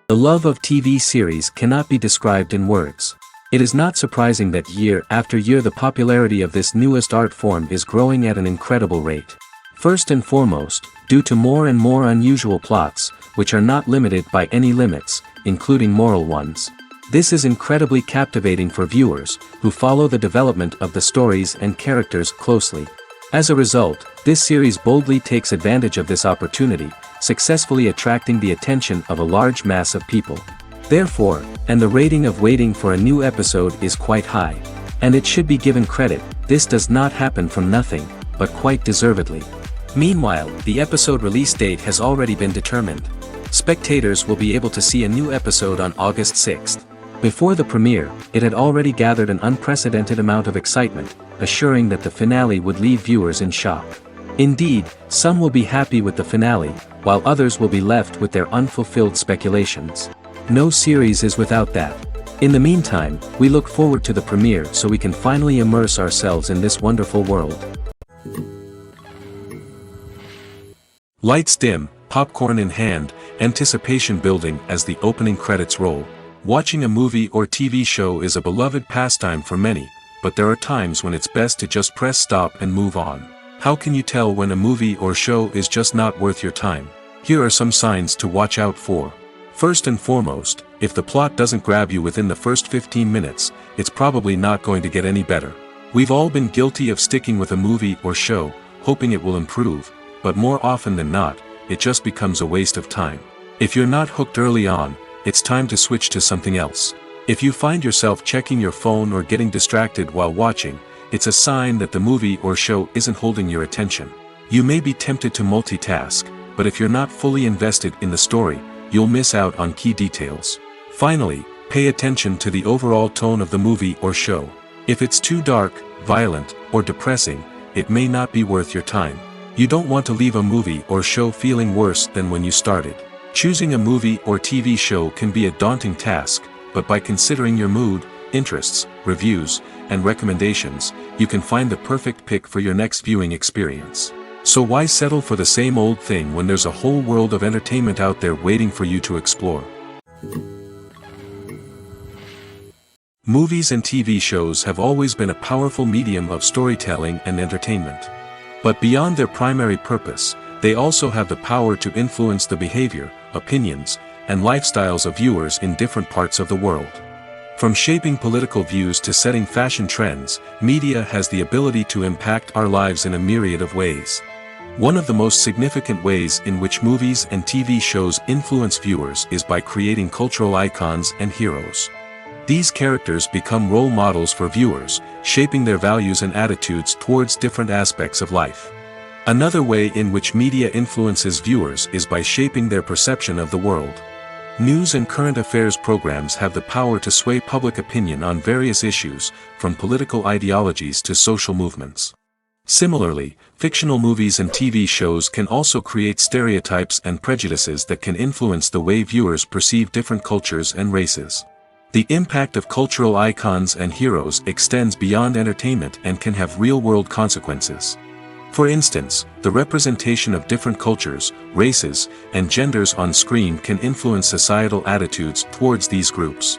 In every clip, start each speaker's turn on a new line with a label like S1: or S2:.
S1: The love of TV series cannot be described in words. It is not surprising that year after year the popularity of this newest art form is growing at an incredible rate. First and foremost, due to more and more unusual plots, which are not limited by any limits, including moral ones. This is incredibly captivating for viewers, who follow the development of the stories and characters closely. As a result, this series boldly takes advantage of this opportunity, successfully attracting the attention of a large mass of people. Therefore, and the rating of waiting for a new episode is quite high. And it should be given credit, this does not happen from nothing, but quite deservedly. Meanwhile, the episode release date has already been determined. Spectators will be able to see a new episode on August 6th. Before the premiere, it had already gathered an unprecedented amount of excitement, assuring that the finale would leave viewers in shock. Indeed, some will be happy with the finale, while others will be left with their unfulfilled speculations. No series is without that. In the meantime, we look forward to the premiere so we can finally immerse ourselves in this wonderful world.
S2: Lights dim, popcorn in hand, anticipation building as the opening credits roll. Watching a movie or TV show is a beloved pastime for many, but there are times when it's best to just press stop and move on. How can you tell when a movie or show is just not worth your time? Here are some signs to watch out for. First and foremost, if the plot doesn't grab you within the first 15 minutes, it's probably not going to get any better. We've all been guilty of sticking with a movie or show, hoping it will improve, but more often than not, it just becomes a waste of time. If you're not hooked early on, it's time to switch to something else. If you find yourself checking your phone or getting distracted while watching, it's a sign that the movie or show isn't holding your attention. You may be tempted to multitask, but if you're not fully invested in the story, you'll miss out on key details. Finally, pay attention to the overall tone of the movie or show. If it's too dark, violent, or depressing, it may not be worth your time. You don't want to leave a movie or show feeling worse than when you started. Choosing a movie or TV show can be a daunting task, but by considering your mood, interests, reviews, and recommendations, you can find the perfect pick for your next viewing experience. So why settle for the same old thing when there's a whole world of entertainment out there waiting for you to explore? Movies and TV shows have always been a powerful medium of storytelling and entertainment. But beyond their primary purpose, they also have the power to influence the behavior, opinions, and lifestyles of viewers in different parts of the world. From shaping political views to setting fashion trends, media has the ability to impact our lives in a myriad of ways. One of the most significant ways in which movies and TV shows influence viewers is by creating cultural icons and heroes. These characters become role models for viewers, shaping their values and attitudes towards different aspects of life. Another way in which media influences viewers is by shaping their perception of the world. News and current affairs programs have the power to sway public opinion on various issues, from political ideologies to social movements. Similarly, fictional movies and TV shows can also create stereotypes and prejudices that can influence the way viewers perceive different cultures and races. The impact of cultural icons and heroes extends beyond entertainment and can have real-world consequences. For instance, the representation of different cultures, races, and genders on screen can influence societal attitudes towards these groups.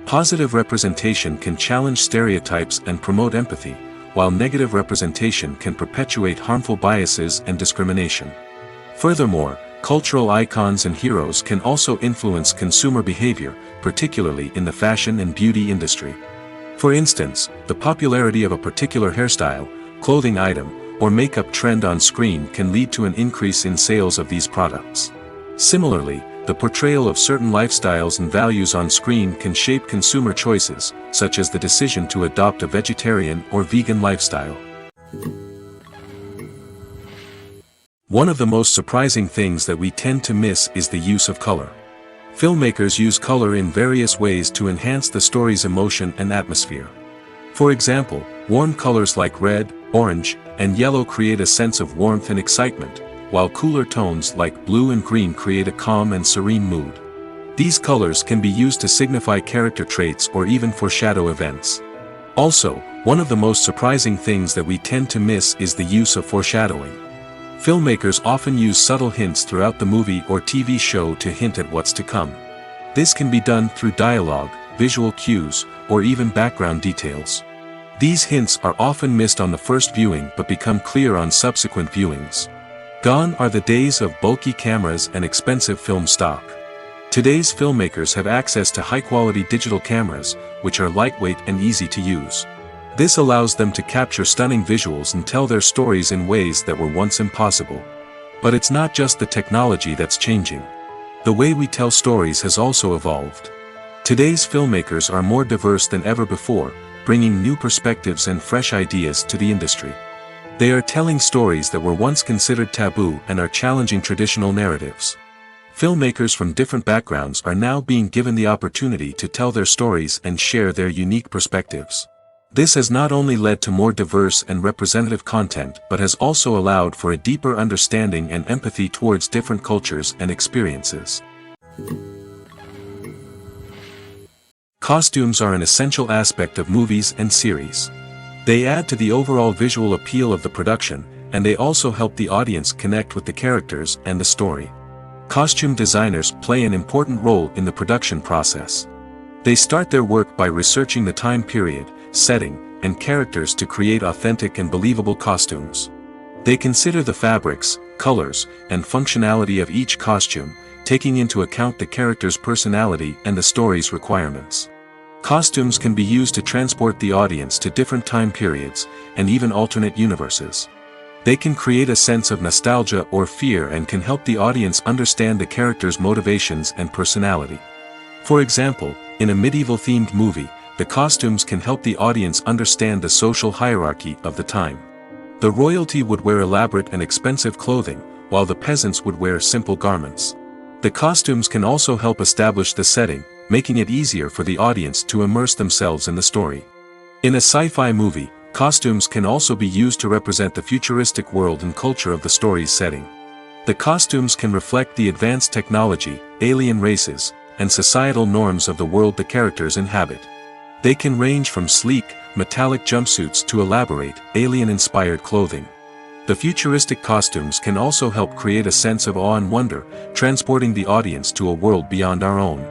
S2: Positive representation can challenge stereotypes and promote empathy, while negative representation can perpetuate harmful biases and discrimination. Furthermore, cultural icons and heroes can also influence consumer behavior, particularly in the fashion and beauty industry. For instance, the popularity of a particular hairstyle, clothing item, or makeup trend on screen can lead to an increase in sales of these products. Similarly, the portrayal of certain lifestyles and values on screen can shape consumer choices, such as the decision to adopt a vegetarian or vegan lifestyle. One of the most surprising things that we tend to miss is the use of color. Filmmakers use color in various ways to enhance the story's emotion and atmosphere. For example, warm colors like red, orange, and yellow create a sense of warmth and excitement, while cooler tones like blue and green create a calm and serene mood. These colors can be used to signify character traits or even foreshadow events. Also, one of the most surprising things that we tend to miss is the use of foreshadowing. Filmmakers often use subtle hints throughout the movie or TV show to hint at what's to come. This can be done through dialogue, visual cues, or even background details. These hints are often missed on the first viewing but become clear on subsequent viewings. Gone are the days of bulky cameras and expensive film stock. Today's filmmakers have access to high-quality digital cameras, which are lightweight and easy to use. This allows them to capture stunning visuals and tell their stories in ways that were once impossible. But it's not just the technology that's changing. The way we tell stories has also evolved. Today's filmmakers are more diverse than ever before, bringing new perspectives and fresh ideas to the industry. They are telling stories that were once considered taboo and are challenging traditional narratives. Filmmakers from different backgrounds are now being given the opportunity to tell their stories and share their unique perspectives. This has not only led to more diverse and representative content but has also allowed for a deeper understanding and empathy towards different cultures and experiences. Costumes are an essential aspect of movies and series. They add to the overall visual appeal of the production, and they also help the audience connect with the characters and the story. Costume designers play an important role in the production process. They start their work by researching the time period, setting, and characters to create authentic and believable costumes. They consider the fabrics, colors, and functionality of each costume, taking into account the character's personality and the story's requirements. Costumes can be used to transport the audience to different time periods, and even alternate universes. They can create a sense of nostalgia or fear and can help the audience understand the character's motivations and personality. For example, in a medieval-themed movie, the costumes can help the audience understand the social hierarchy of the time. The royalty would wear elaborate and expensive clothing, while the peasants would wear simple garments. The costumes can also help establish the setting, making it easier for the audience to immerse themselves in the story. In a sci-fi movie, costumes can also be used to represent the futuristic world and culture of the story's setting. The costumes can reflect the advanced technology, alien races, and societal norms of the world the characters inhabit. They can range from sleek, metallic jumpsuits to elaborate, alien-inspired clothing. The futuristic costumes can also help create a sense of awe and wonder, transporting the audience to a world beyond our own.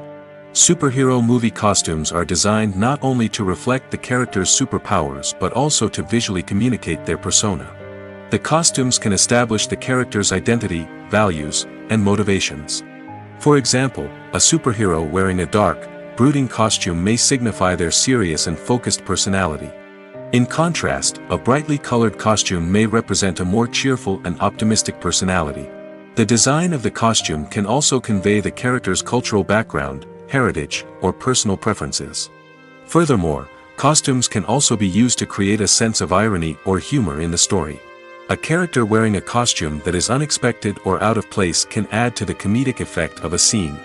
S2: Superhero movie costumes are designed not only to reflect the character's superpowers but also to visually communicate their persona. The costumes can establish the character's identity, values, and motivations. For example, a superhero wearing a dark, brooding costume may signify their serious and focused personality. In contrast, a brightly colored costume may represent a more cheerful and optimistic personality. The design of the costume can also convey the character's cultural background, heritage, or personal preferences. Furthermore, costumes can also be used to create a sense of irony or humor in the story. A character wearing a costume that is unexpected or out of place can add to the comedic effect of a scene.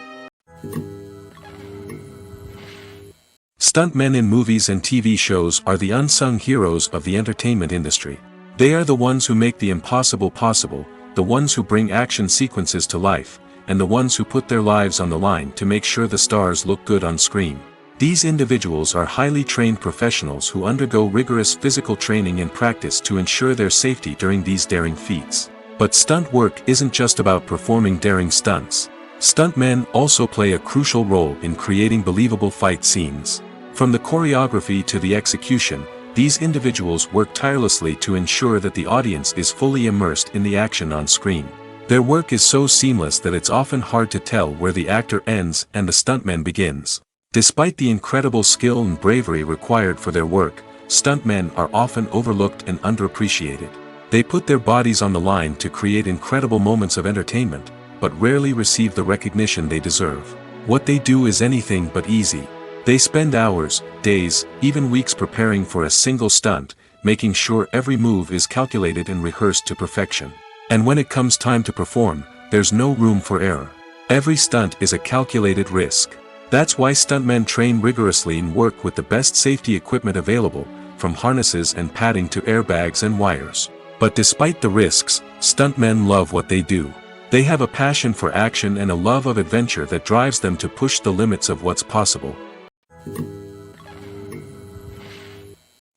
S2: Stuntmen in movies and TV shows are the unsung heroes of the entertainment industry. They are the ones who make the impossible possible, the ones who bring action sequences to life, and the ones who put their lives on the line to make sure the stars look good on screen. These individuals are highly trained professionals who undergo rigorous physical training and practice to ensure their safety during these daring feats. But stunt work isn't just about performing daring stunts. Stuntmen also play a crucial role in creating believable fight scenes. From the choreography to the execution, these individuals work tirelessly to ensure that the audience is fully immersed in the action on screen. Their work is so seamless that it's often hard to tell where the actor ends and the stuntman begins. Despite the incredible skill and bravery required for their work, stuntmen are often overlooked and underappreciated. They put their bodies on the line to create incredible moments of entertainment, but rarely receive the recognition they deserve. What they do is anything but easy. They spend hours, days, even weeks preparing for a single stunt, making sure every move is calculated and rehearsed to perfection. And when it comes time to perform, there's no room for error. Every stunt is a calculated risk. That's why stuntmen train rigorously and work with the best safety equipment available, from harnesses and padding to airbags and wires. But despite the risks, stuntmen love what they do. They have a passion for action and a love of adventure that drives them to push the limits of what's possible.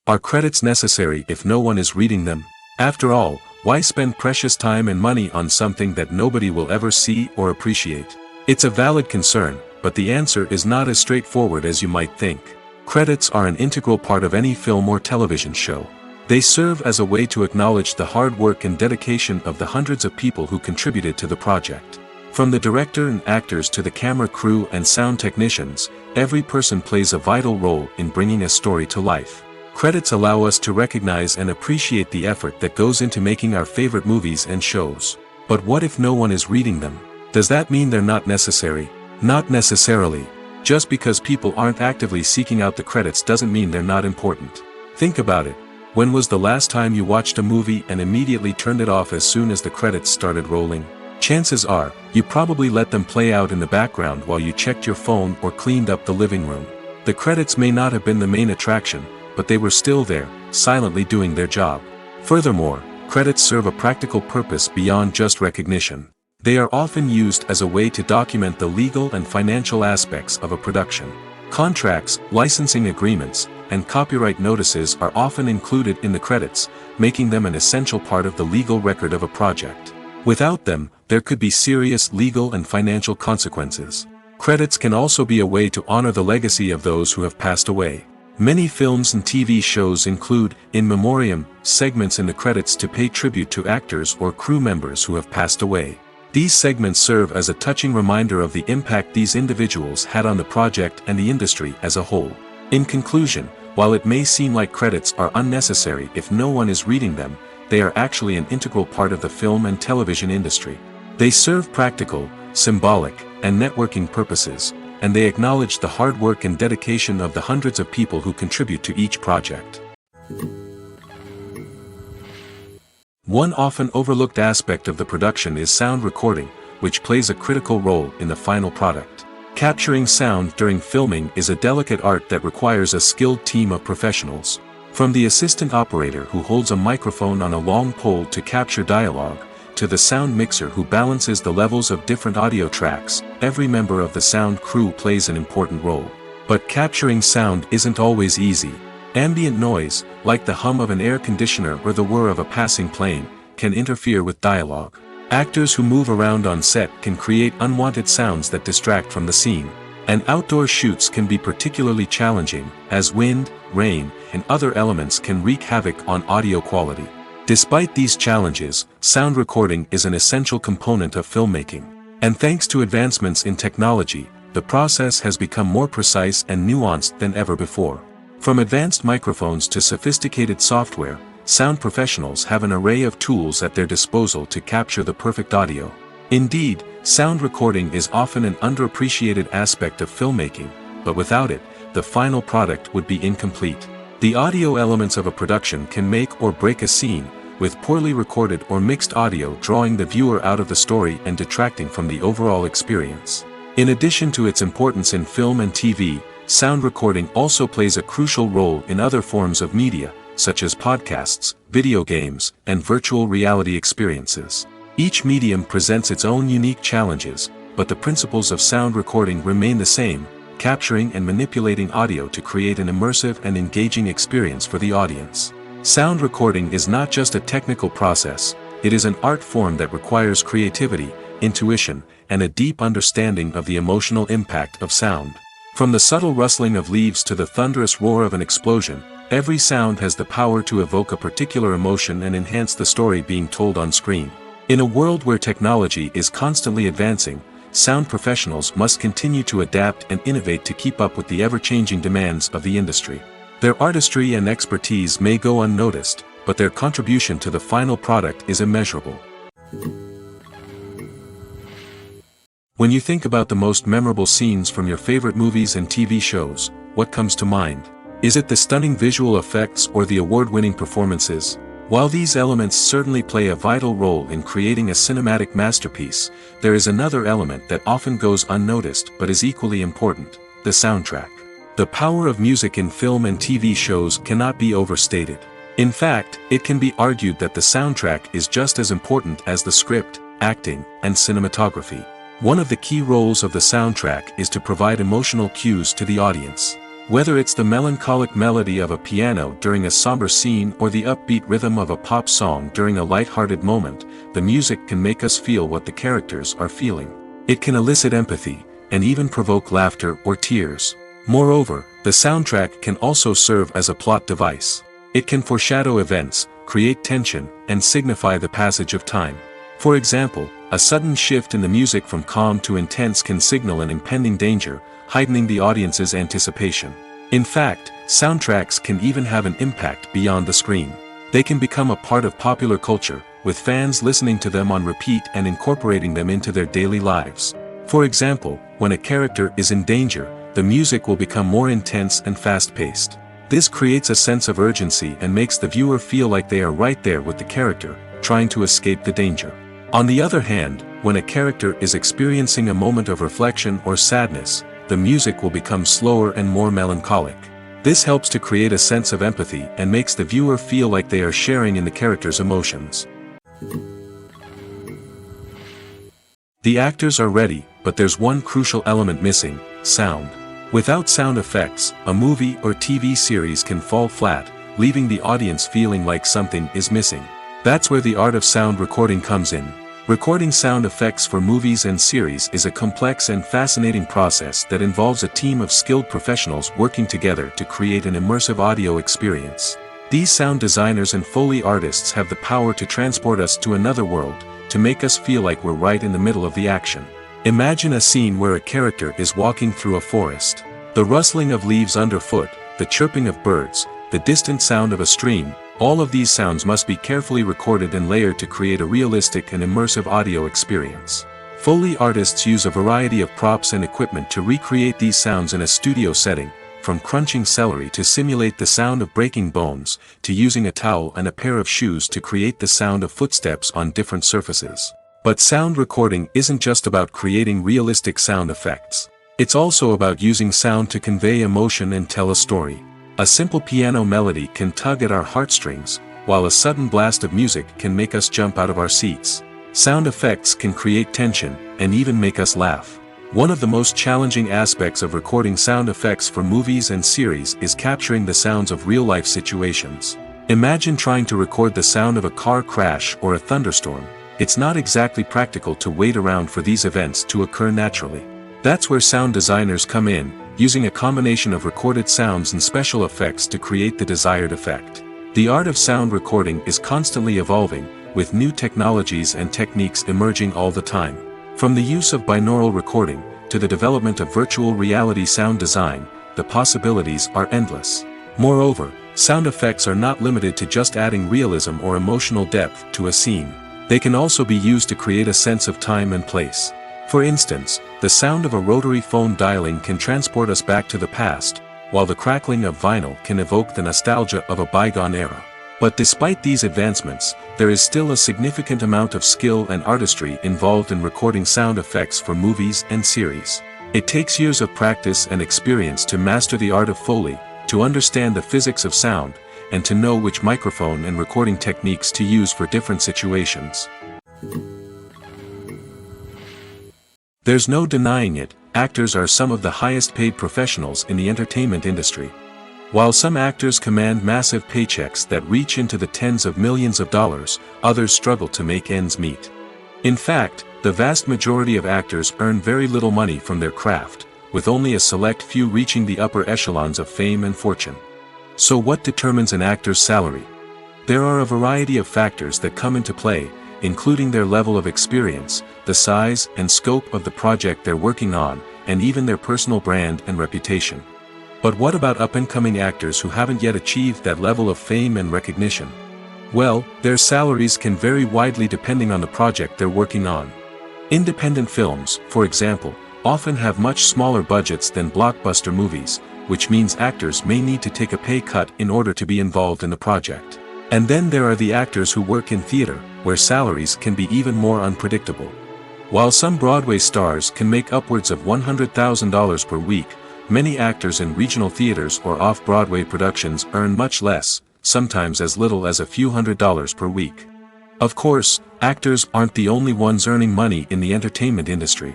S2: Are credits necessary if no one is reading them? After all, why spend precious time and money on something that nobody will ever see or appreciate? It's a valid concern, but the answer is not as straightforward as you might think. Credits are an integral part of any film or television show. They serve as a way to acknowledge the hard work and dedication of the hundreds of people who contributed to the project. From the director and actors to the camera crew and sound technicians, every person plays a vital role in bringing a story to life. Credits allow us to recognize and appreciate the effort that goes into making our favorite movies and shows. But what if no one is reading them? Does that mean they're not necessary? Not necessarily. Just because people aren't actively seeking out the credits doesn't mean they're not important. Think about it. When was the last time you watched a movie and immediately turned it off as soon as the credits started rolling? Chances are, you probably let them play out in the background while you checked your phone or cleaned up the living room. The credits may not have been the main attraction, but they were still there, silently doing their job. Furthermore, credits serve a practical purpose beyond just recognition. They are often used as a way to document the legal and financial aspects of a production. Contracts, licensing agreements, and copyright notices are often included in the credits, making them an essential part of the legal record of a project. Without them, there could be serious legal and financial consequences. Credits can also be a way to honor the legacy of those who have passed away. Many films and TV shows include, in memoriam, segments in the credits to pay tribute to actors or crew members who have passed away. These segments serve as a touching reminder of the impact these individuals had on the project and the industry as a whole. In conclusion, while it may seem like credits are unnecessary if no one is reading them, they are actually an integral part of the film and television industry. They serve practical, symbolic, and networking purposes, and they acknowledge the hard work and dedication of the hundreds of people who contribute to each project. One often overlooked aspect of the production is sound recording, which plays a critical role in the final product. Capturing sound during filming is a delicate art that requires a skilled team of professionals. From the assistant operator who holds a microphone on a long pole to capture dialogue, to the sound mixer who balances the levels of different audio tracks, every member of the sound crew plays an important role. But capturing sound isn't always easy. Ambient noise, like the hum of an air conditioner or the whir of a passing plane, can interfere with dialogue. Actors who move around on set can create unwanted sounds that distract from the scene. And outdoor shoots can be particularly challenging, as wind, rain, and other elements can wreak havoc on audio quality. Despite these challenges, sound recording is an essential component of filmmaking. And thanks to advancements in technology, the process has become more precise and nuanced than ever before. From advanced microphones to sophisticated software, sound professionals have an array of tools at their disposal to capture the perfect audio. Indeed, sound recording is often an underappreciated aspect of filmmaking, but without it, the final product would be incomplete. The audio elements of a production can make or break a scene, with poorly recorded or mixed audio drawing the viewer out of the story and detracting from the overall experience. In addition to its importance in film and TV, sound recording also plays a crucial role in other forms of media, such as podcasts, video games, and virtual reality experiences. Each medium presents its own unique challenges, but the principles of sound recording remain the same, capturing and manipulating audio to create an immersive and engaging experience for the audience. Sound recording is not just a technical process, it is an art form that requires creativity, intuition, and a deep understanding of the emotional impact of sound. From the subtle rustling of leaves to the thunderous roar of an explosion, every sound has the power to evoke a particular emotion and enhance the story being told on screen. In a world where technology is constantly advancing, sound professionals must continue to adapt and innovate to keep up with the ever-changing demands of the industry. Their artistry and expertise may go unnoticed, but their contribution to the final product is immeasurable. When you think about the most memorable scenes from your favorite movies and TV shows, what comes to mind? Is it the stunning visual effects or the award-winning performances? While these elements certainly play a vital role in creating a cinematic masterpiece, there is another element that often goes unnoticed but is equally important: the soundtrack. The power of music in film and TV shows cannot be overstated. In fact, it can be argued that the soundtrack is just as important as the script, acting, and cinematography. One of the key roles of the soundtrack is to provide emotional cues to the audience. Whether it's the melancholic melody of a piano during a somber scene or the upbeat rhythm of a pop song during a light-hearted moment, the music can make us feel what the characters are feeling. It can elicit empathy, and even provoke laughter or tears. Moreover, the soundtrack can also serve as a plot device. It can foreshadow events, create tension, and signify the passage of time. For example, a sudden shift in the music from calm to intense can signal an impending danger, heightening the audience's anticipation. In fact, soundtracks can even have an impact beyond the screen. They can become a part of popular culture, with fans listening to them on repeat and incorporating them into their daily lives. For example, when a character is in danger, the music will become more intense and fast-paced. This creates a sense of urgency and makes the viewer feel like they are right there with the character, trying to escape the danger. On the other hand, when a character is experiencing a moment of reflection or sadness, the music will become slower and more melancholic. This helps to create a sense of empathy and makes the viewer feel like they are sharing in the character's emotions. The actors are ready, but there's one crucial element missing: sound. Without sound effects, a movie or TV series can fall flat, leaving the audience feeling like something is missing. That's where the art of sound recording comes in. Recording sound effects for movies and series is a complex and fascinating process that involves a team of skilled professionals working together to create an immersive audio experience. These sound designers and Foley artists have the power to transport us to another world, to make us feel like we're right in the middle of the action. Imagine a scene where a character is walking through a forest. The rustling of leaves underfoot, the chirping of birds, the distant sound of a stream, all of these sounds must be carefully recorded and layered to create a realistic and immersive audio experience. Foley artists use a variety of props and equipment to recreate these sounds in a studio setting, from crunching celery to simulate the sound of breaking bones, to using a towel and a pair of shoes to create the sound of footsteps on different surfaces. But sound recording isn't just about creating realistic sound effects. It's also about using sound to convey emotion and tell a story. A simple piano melody can tug at our heartstrings, while a sudden blast of music can make us jump out of our seats. Sound effects can create tension, and even make us laugh. One of the most challenging aspects of recording sound effects for movies and series is capturing the sounds of real-life situations. Imagine trying to record the sound of a car crash or a thunderstorm. It's not exactly practical to wait around for these events to occur naturally. That's where sound designers come in, using a combination of recorded sounds and special effects to create the desired effect. The art of sound recording is constantly evolving, with new technologies and techniques emerging all the time. From the use of binaural recording, to the development of virtual reality sound design, the possibilities are endless. Moreover, sound effects are not limited to just adding realism or emotional depth to a scene. They can also be used to create a sense of time and place. For instance, the sound of a rotary phone dialing can transport us back to the past, while the crackling of vinyl can evoke the nostalgia of a bygone era. But despite these advancements, there is still a significant amount of skill and artistry involved in recording sound effects for movies and series. It takes years of practice and experience to master the art of Foley, to understand the physics of sound, and to know which microphone and recording techniques to use for different situations. There's no denying it, actors are some of the highest paid professionals in the entertainment industry. While some actors command massive paychecks that reach into the tens of millions of dollars, others struggle to make ends meet. In fact, the vast majority of actors earn very little money from their craft, with only a select few reaching the upper echelons of fame and fortune. So what determines an actor's salary? There are a variety of factors that come into play, including their level of experience, the size and scope of the project they're working on, and even their personal brand and reputation. But what about up-and-coming actors who haven't yet achieved that level of fame and recognition? Well, their salaries can vary widely depending on the project they're working on. Independent films, for example, often have much smaller budgets than blockbuster movies, which means actors may need to take a pay cut in order to be involved in the project. And then there are the actors who work in theater, where salaries can be even more unpredictable. While some Broadway stars can make upwards of $100,000 per week, many actors in regional theaters or off-Broadway productions earn much less, sometimes as little as a few $100s per week. Of course, actors aren't the only ones earning money in the entertainment industry.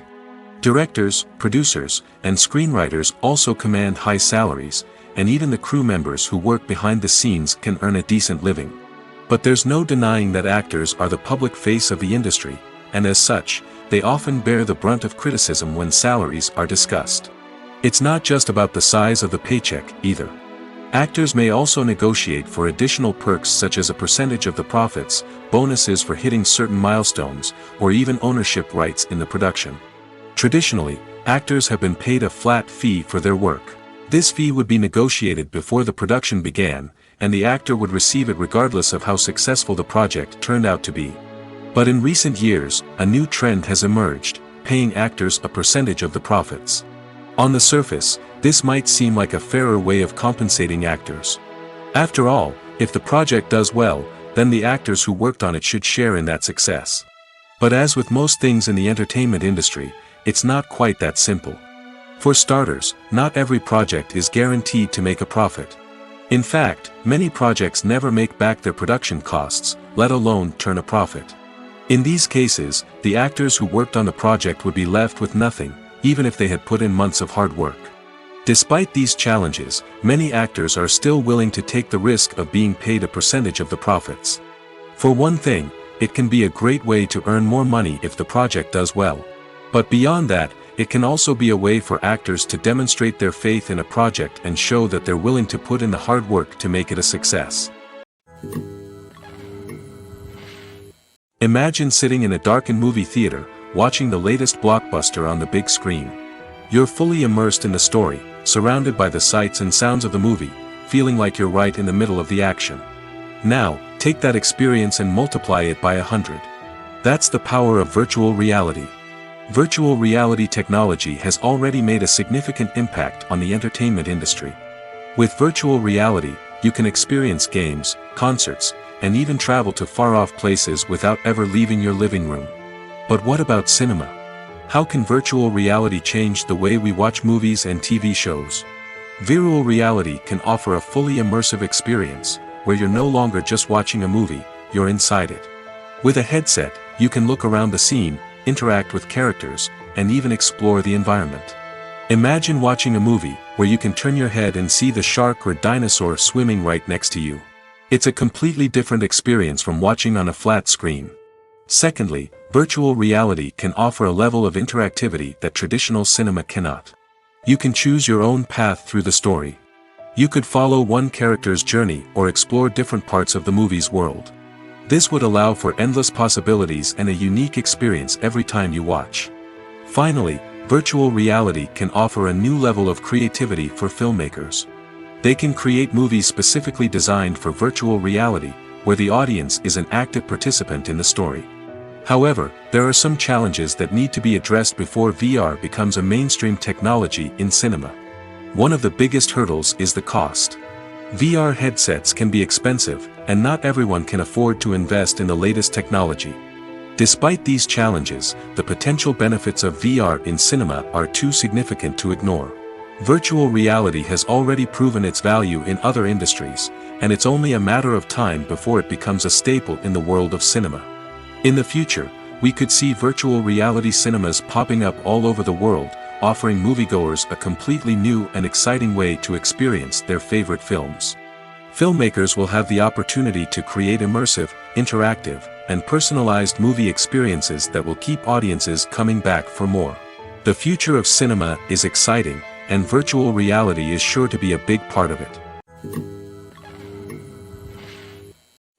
S2: Directors, producers, and screenwriters also command high salaries, and even the crew members who work behind the scenes can earn a decent living. But there's no denying that actors are the public face of the industry, and as such, they often bear the brunt of criticism when salaries are discussed. It's not just about the size of the paycheck, either. Actors may also negotiate for additional perks such as a percentage of the profits, bonuses for hitting certain milestones, or even ownership rights in the production. Traditionally, actors have been paid a flat fee for their work. This fee would be negotiated before the production began, and the actor would receive it regardless of how successful the project turned out to be. But in recent years, a new trend has emerged, paying actors a percentage of the profits. On the surface, this might seem like a fairer way of compensating actors. After all, if the project does well, then the actors who worked on it should share in that success. But as with most things in the entertainment industry, it's not quite that simple. For starters, not every project is guaranteed to make a profit. In fact, many projects never make back their production costs, let alone turn a profit. In these cases, the actors who worked on the project would be left with nothing, even if they had put in months of hard work. Despite these challenges, many actors are still willing to take the risk of being paid a percentage of the profits. For one thing, it can be a great way to earn more money if the project does well. But beyond that, it can also be a way for actors to demonstrate their faith in a project and show that they're willing to put in the hard work to make it a success. Imagine sitting in a darkened movie theater, watching the latest blockbuster on the big screen. You're fully immersed in the story, surrounded by the sights and sounds of the movie, feeling like you're right in the middle of the action. Now, take that experience and multiply it by 100. That's the power of virtual reality. Virtual reality technology has already made a significant impact on the entertainment industry. With virtual reality, you can experience games, concerts, and even travel to far-off places without ever leaving your living room. But what about cinema? How can virtual reality change the way we watch movies and TV shows? Virtual reality can offer a fully immersive experience, where you're no longer just watching a movie, you're inside it. With a headset, you can look around the scene, interact with characters, and even explore the environment. Imagine watching a movie, where you can turn your head and see the shark or dinosaur swimming right next to you. It's a completely different experience from watching on a flat screen. Secondly, virtual reality can offer a level of interactivity that traditional cinema cannot. You can choose your own path through the story. You could follow one character's journey or explore different parts of the movie's world. This would allow for endless possibilities and a unique experience every time you watch. Finally, virtual reality can offer a new level of creativity for filmmakers. They can create movies specifically designed for virtual reality, where the audience is an active participant in the story. However, there are some challenges that need to be addressed before VR becomes a mainstream technology in cinema. One of the biggest hurdles is the cost. VR headsets can be expensive, and not everyone can afford to invest in the latest technology. Despite these challenges, the potential benefits of VR in cinema are too significant to ignore. Virtual reality has already proven its value in other industries, and it's only a matter of time before it becomes a staple in the world of cinema. In the future, we could see virtual reality cinemas popping up all over the world, offering moviegoers a completely new and exciting way to experience their favorite films. Filmmakers will have the opportunity to create immersive, interactive, and personalized movie experiences that will keep audiences coming back for more. The future of cinema is exciting, and virtual reality is sure to be a big part of it.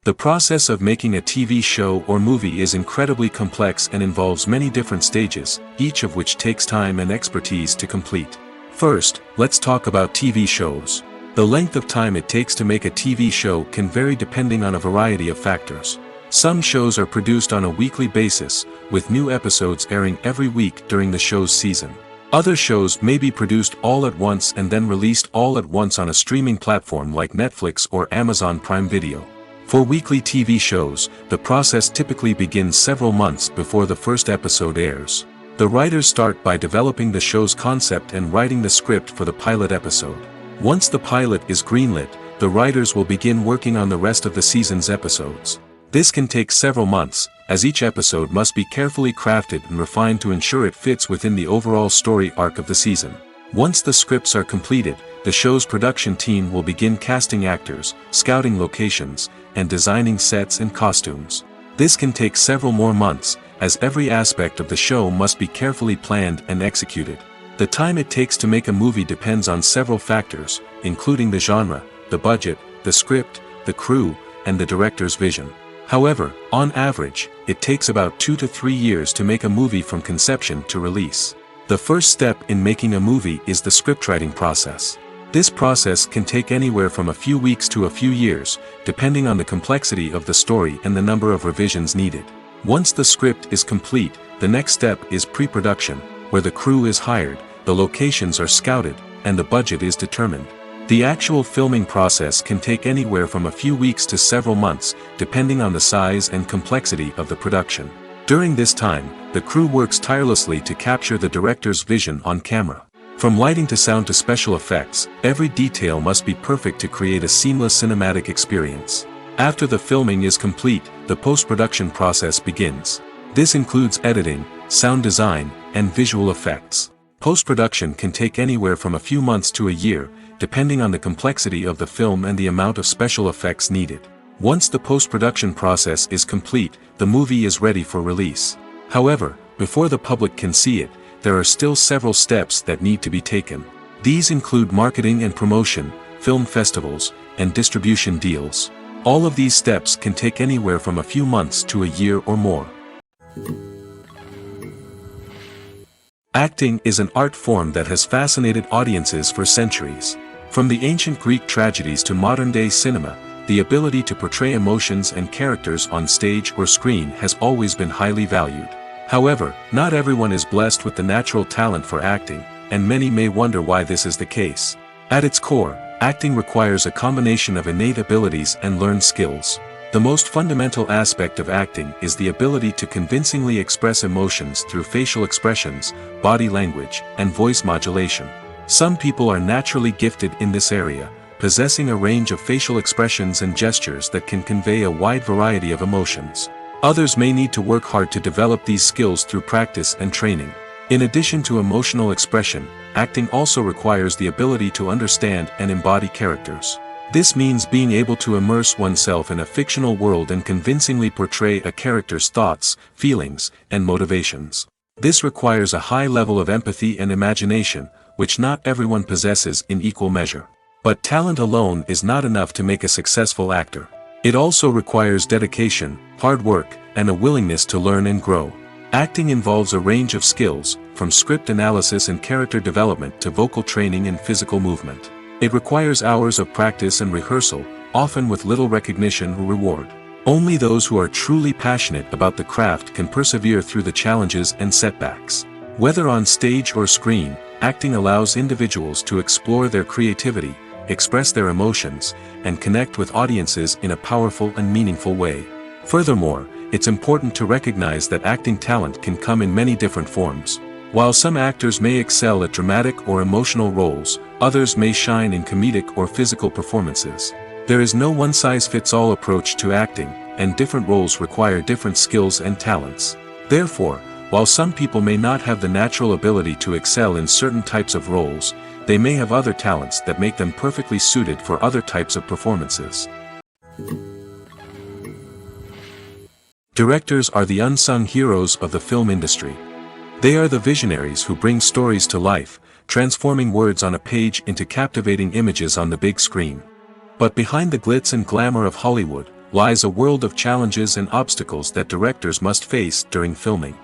S2: The process of making a TV show or movie is incredibly complex and involves many different stages, each of which takes time and expertise to complete. First, let's talk about TV shows. The length of time it takes to make a TV show can vary depending on a variety of factors. Some shows are produced on a weekly basis, with new episodes airing every week during the show's season. Other shows may be produced all at once and then released all at once on a streaming platform like Netflix or Amazon Prime Video. For weekly TV shows, the process typically begins several months before the first episode airs. The writers start by developing the show's concept and writing the script for the pilot episode. Once the pilot is greenlit, the writers will begin working on the rest of the season's episodes. This can take several months, as each episode must be carefully crafted and refined to ensure it fits within the overall story arc of the season. Once the scripts are completed, the show's production team will begin casting actors, scouting locations, and designing sets and costumes. This can take several more months, as every aspect of the show must be carefully planned and executed. The time it takes to make a movie depends on several factors, including the genre, the budget, the script, the crew, and the director's vision. However, on average, it takes about 2 to 3 years to make a movie from conception to release. The first step in making a movie is the scriptwriting process. This process can take anywhere from a few weeks to a few years, depending on the complexity of the story and the number of revisions needed. Once the script is complete, the next step is pre-production, where the crew is hired, the locations are scouted, and the budget is determined. The actual filming process can take anywhere from a few weeks to several months, depending on the size and complexity of the production. During this time, the crew works tirelessly to capture the director's vision on camera. From lighting to sound to special effects, every detail must be perfect to create a seamless cinematic experience. After the filming is complete, the post-production process begins. This includes editing, sound design, and visual effects. Post-production can take anywhere from a few months to a year, depending on the complexity of the film and the amount of special effects needed. Once the post-production process is complete, the movie is ready for release. However, before the public can see it, there are still several steps that need to be taken. These include marketing and promotion, film festivals, and distribution deals. All of these steps can take anywhere from a few months to a year or more. Acting is an art form that has fascinated audiences for centuries. From the ancient Greek tragedies to modern-day cinema, the ability to portray emotions and characters on stage or screen has always been highly valued. However, not everyone is blessed with the natural talent for acting, and many may wonder why this is the case. At its core, acting requires a combination of innate abilities and learned skills. The most fundamental aspect of acting is the ability to convincingly express emotions through facial expressions, body language, and voice modulation. Some people are naturally gifted in this area, possessing a range of facial expressions and gestures that can convey a wide variety of emotions. Others may need to work hard to develop these skills through practice and training. In addition to emotional expression, acting also requires the ability to understand and embody characters. This means being able to immerse oneself in a fictional world and convincingly portray a character's thoughts, feelings, and motivations. This requires a high level of empathy and imagination, which not everyone possesses in equal measure. But talent alone is not enough to make a successful actor. It also requires dedication, hard work, and a willingness to learn and grow. Acting involves a range of skills, from script analysis and character development to vocal training and physical movement. It requires hours of practice and rehearsal, often with little recognition or reward. Only those who are truly passionate about the craft can persevere through the challenges and setbacks. Whether on stage or screen, acting allows individuals to explore their creativity, express their emotions, and connect with audiences in a powerful and meaningful way. Furthermore, it's important to recognize that acting talent can come in many different forms. While some actors may excel at dramatic or emotional roles, others may shine in comedic or physical performances. There is no one-size-fits-all approach to acting, and different roles require different skills and talents. Therefore, while some people may not have the natural ability to excel in certain types of roles, they may have other talents that make them perfectly suited for other types of performances. Directors are the unsung heroes of the film industry. They are the visionaries who bring stories to life, transforming words on a page into captivating images on the big screen. But behind the glitz and glamour of Hollywood lies a world of challenges and obstacles that directors must face during filming.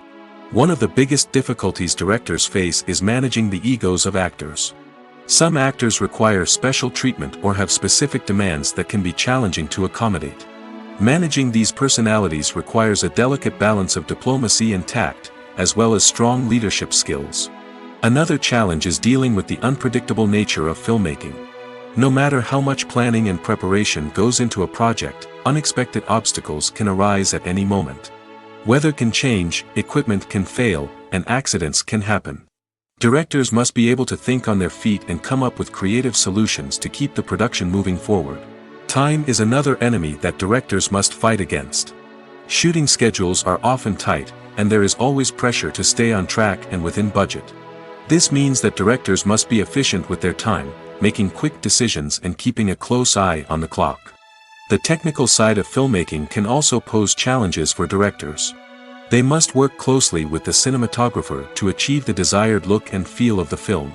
S2: One of the biggest difficulties directors face is managing the egos of actors. Some actors require special treatment or have specific demands that can be challenging to accommodate. Managing these personalities requires a delicate balance of diplomacy and tact, as well as strong leadership skills. Another challenge is dealing with the unpredictable nature of filmmaking. No matter how much planning and preparation goes into a project, unexpected obstacles can arise at any moment. Weather can change, equipment can fail, and accidents can happen. Directors must be able to think on their feet and come up with creative solutions to keep the production moving forward. Time is another enemy that directors must fight against. Shooting schedules are often tight, and there is always pressure to stay on track and within budget. This means that directors must be efficient with their time, making quick decisions and keeping a close eye on the clock. The technical side of filmmaking can also pose challenges for directors. They must work closely with the cinematographer to achieve the desired look and feel of the film.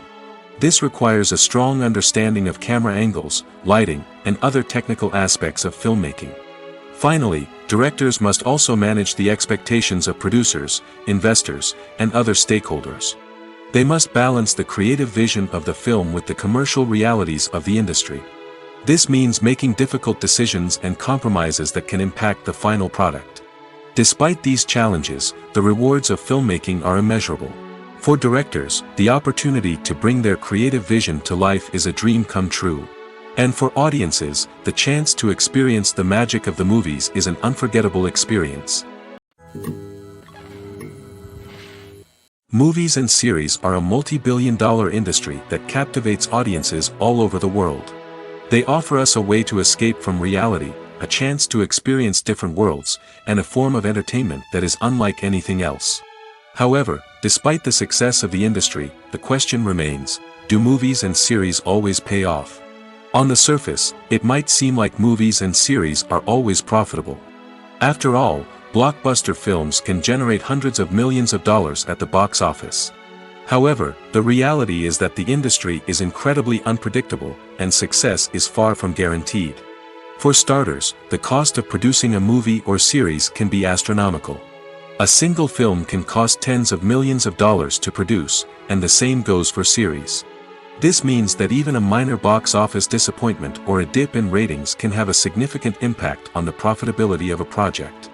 S2: This requires a strong understanding of camera angles, lighting, and other technical aspects of filmmaking. Finally, directors must also manage the expectations of producers, investors, and other stakeholders. They must balance the creative vision of the film with the commercial realities of the industry. This means making difficult decisions and compromises that can impact the final product. Despite these challenges, the rewards of filmmaking are immeasurable. For directors, the opportunity to bring their creative vision to life is a dream come true. And for audiences, the chance to experience the magic of the movies is an unforgettable experience. Movies and series are a multi-billion-dollar industry that captivates audiences all over the world. They offer us a way to escape from reality, a chance to experience different worlds, and a form of entertainment that is unlike anything else. However, despite the success of the industry, the question remains, do movies and series always pay off? On the surface, it might seem like movies and series are always profitable. After all, blockbuster films can generate hundreds of millions of dollars at the box office. However, the reality is that the industry is incredibly unpredictable, and success is far from guaranteed. For starters, the cost of producing a movie or series can be astronomical. A single film can cost tens of millions of dollars to produce, and the same goes for series. This means that even a minor box office disappointment or a dip in ratings can have a significant impact on the profitability of a project.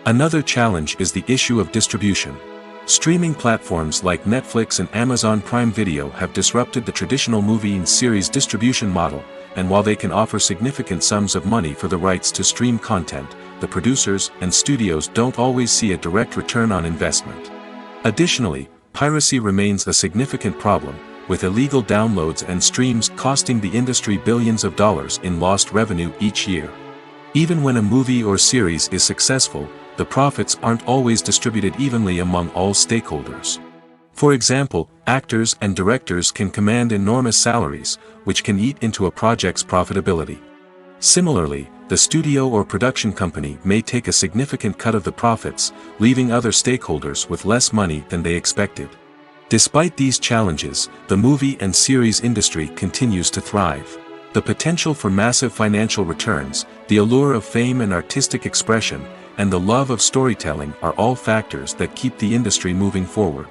S2: Another challenge is the issue of distribution. Streaming platforms like Netflix and Amazon Prime Video have disrupted the traditional movie and series distribution model, and while they can offer significant sums of money for the rights to stream content, the producers and studios don't always see a direct return on investment. Additionally, piracy remains a significant problem, with illegal downloads and streams costing the industry billions of dollars in lost revenue each year. Even when a movie or series is successful, the profits aren't always distributed evenly among all stakeholders. For example, actors and directors can command enormous salaries, which can eat into a project's profitability. Similarly, the studio or production company may take a significant cut of the profits, leaving other stakeholders with less money than they expected. Despite these challenges, the movie and series industry continues to thrive. The potential for massive financial returns, the allure of fame and artistic expression, and the love of storytelling are all factors that keep the industry moving forward.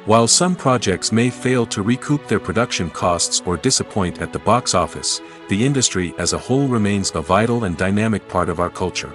S2: While some projects may fail to recoup their production costs or disappoint at the box office, the industry as a whole remains a vital and dynamic part of our culture.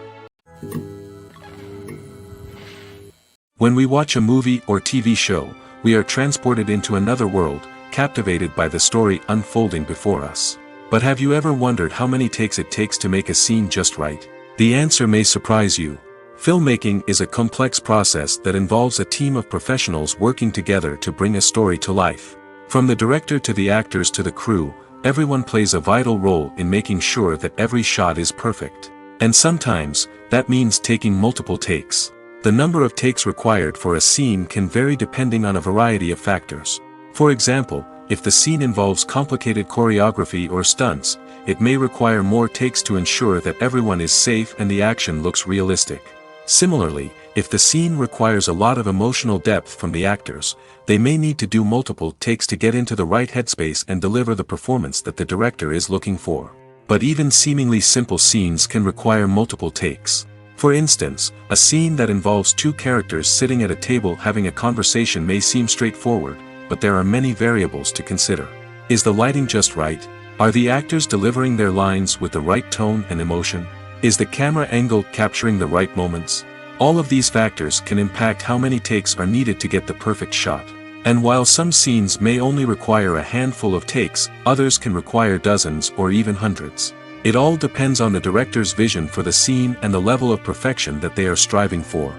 S2: When we watch a movie or TV show, we are transported into another world, captivated by the story unfolding before us. But have you ever wondered how many takes it takes to make a scene just right? The answer may surprise you. Filmmaking is a complex process that involves a team of professionals working together to bring a story to life. From the director to the actors to the crew, everyone plays a vital role in making sure that every shot is perfect. And sometimes, that means taking multiple takes. The number of takes required for a scene can vary depending on a variety of factors. For example, if the scene involves complicated choreography or stunts, it may require more takes to ensure that everyone is safe and the action looks realistic. Similarly, if the scene requires a lot of emotional depth from the actors, they may need to do multiple takes to get into the right headspace and deliver the performance that the director is looking for. But even seemingly simple scenes can require multiple takes. For instance, a scene that involves two characters sitting at a table having a conversation may seem straightforward, but there are many variables to consider. Is the lighting just right? Are the actors delivering their lines with the right tone and emotion? Is the camera angle capturing the right moments? All of these factors can impact how many takes are needed to get the perfect shot. And while some scenes may only require a handful of takes, others can require dozens or even hundreds. It all depends on the director's vision for the scene and the level of perfection that they are striving for.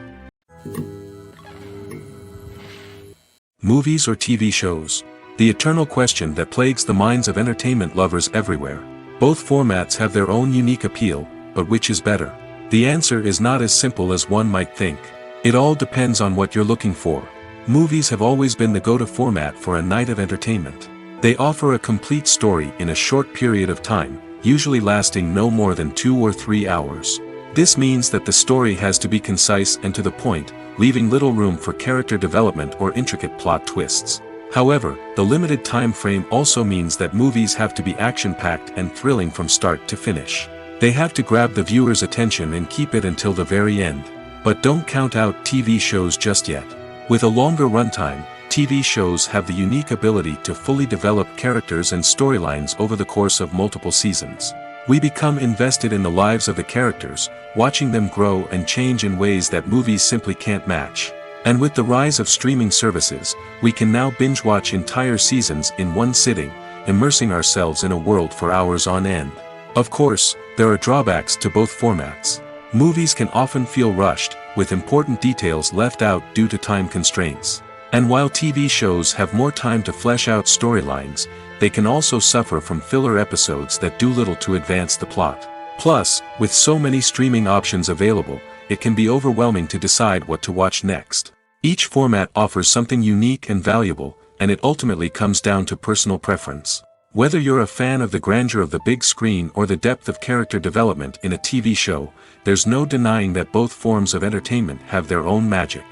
S2: Movies or TV shows? The eternal question that plagues the minds of entertainment lovers everywhere. Both formats have their own unique appeal, but which is better? The answer is not as simple as one might think. It all depends on what you're looking for. Movies have always been the go-to format for a night of entertainment. They offer a complete story in a short period of time, usually lasting no more than 2 or 3 hours. This means that the story has to be concise and to the point, leaving little room for character development or intricate plot twists. However, the limited time frame also means that movies have to be action-packed and thrilling from start to finish. They have to grab the viewer's attention and keep it until the very end. But don't count out TV shows just yet. With a longer runtime, TV shows have the unique ability to fully develop characters and storylines over the course of multiple seasons. We become invested in the lives of the characters, watching them grow and change in ways that movies simply can't match. And with the rise of streaming services, we can now binge-watch entire seasons in one sitting, immersing ourselves in a world for hours on end. Of course, there are drawbacks to both formats. Movies can often feel rushed, with important details left out due to time constraints. And while TV shows have more time to flesh out storylines, they can also suffer from filler episodes that do little to advance the plot. Plus, with so many streaming options available, it can be overwhelming to decide what to watch next. Each format offers something unique and valuable, and it ultimately comes down to personal preference. Whether you're a fan of the grandeur of the big screen or the depth of character development in a TV show, there's no denying that both forms of entertainment have their own magic.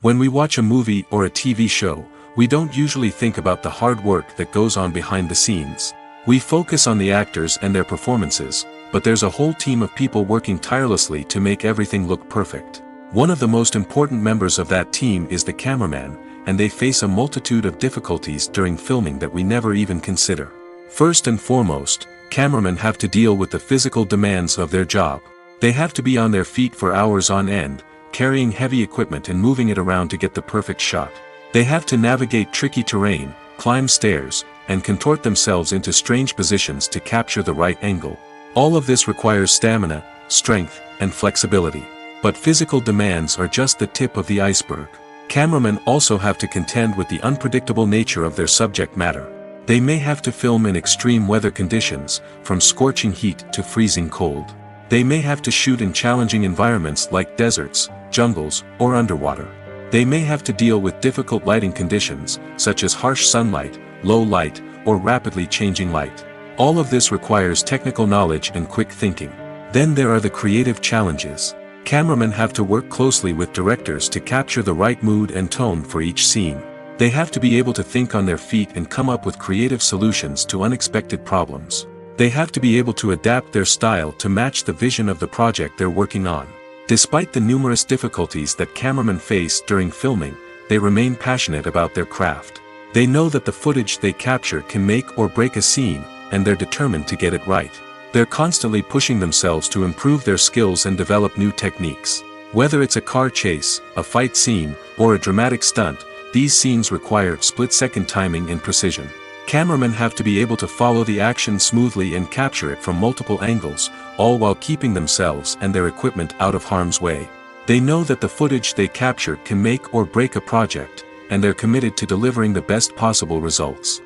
S2: When we watch a movie or a TV show, we don't usually think about the hard work that goes on behind the scenes. We focus on the actors and their performances, but there's a whole team of people working tirelessly to make everything look perfect. One of the most important members of that team is the cameraman, and they face a multitude of difficulties during filming that we never even consider. First and foremost, cameramen have to deal with the physical demands of their job. They have to be on their feet for hours on end, carrying heavy equipment and moving it around to get the perfect shot. They have to navigate tricky terrain, climb stairs, and contort themselves into strange positions to capture the right angle. All of this requires stamina, strength, and flexibility. But physical demands are just the tip of the iceberg. Cameramen also have to contend with the unpredictable nature of their subject matter. They may have to film in extreme weather conditions, from scorching heat to freezing cold. They may have to shoot in challenging environments like deserts, jungles, or underwater. They may have to deal with difficult lighting conditions, such as harsh sunlight, low light, or rapidly changing light. All of this requires technical knowledge and quick thinking. Then there are the creative challenges. Cameramen have to work closely with directors to capture the right mood and tone for each scene. They have to be able to think on their feet and come up with creative solutions to unexpected problems. They have to be able to adapt their style to match the vision of the project they're working on. Despite the numerous difficulties that cameramen face during filming, they remain passionate about their craft. They know that the footage they capture can make or break a scene, and they're determined to get it right. They're constantly pushing themselves to improve their skills and develop new techniques. Whether it's a car chase, a fight scene, or a dramatic stunt, these scenes require split-second timing and precision. Cameramen have to be able to follow the action smoothly and capture it from multiple angles, all while keeping themselves and their equipment out of harm's way. They know that the footage they capture can make or break a project, and they're committed to delivering the best possible results.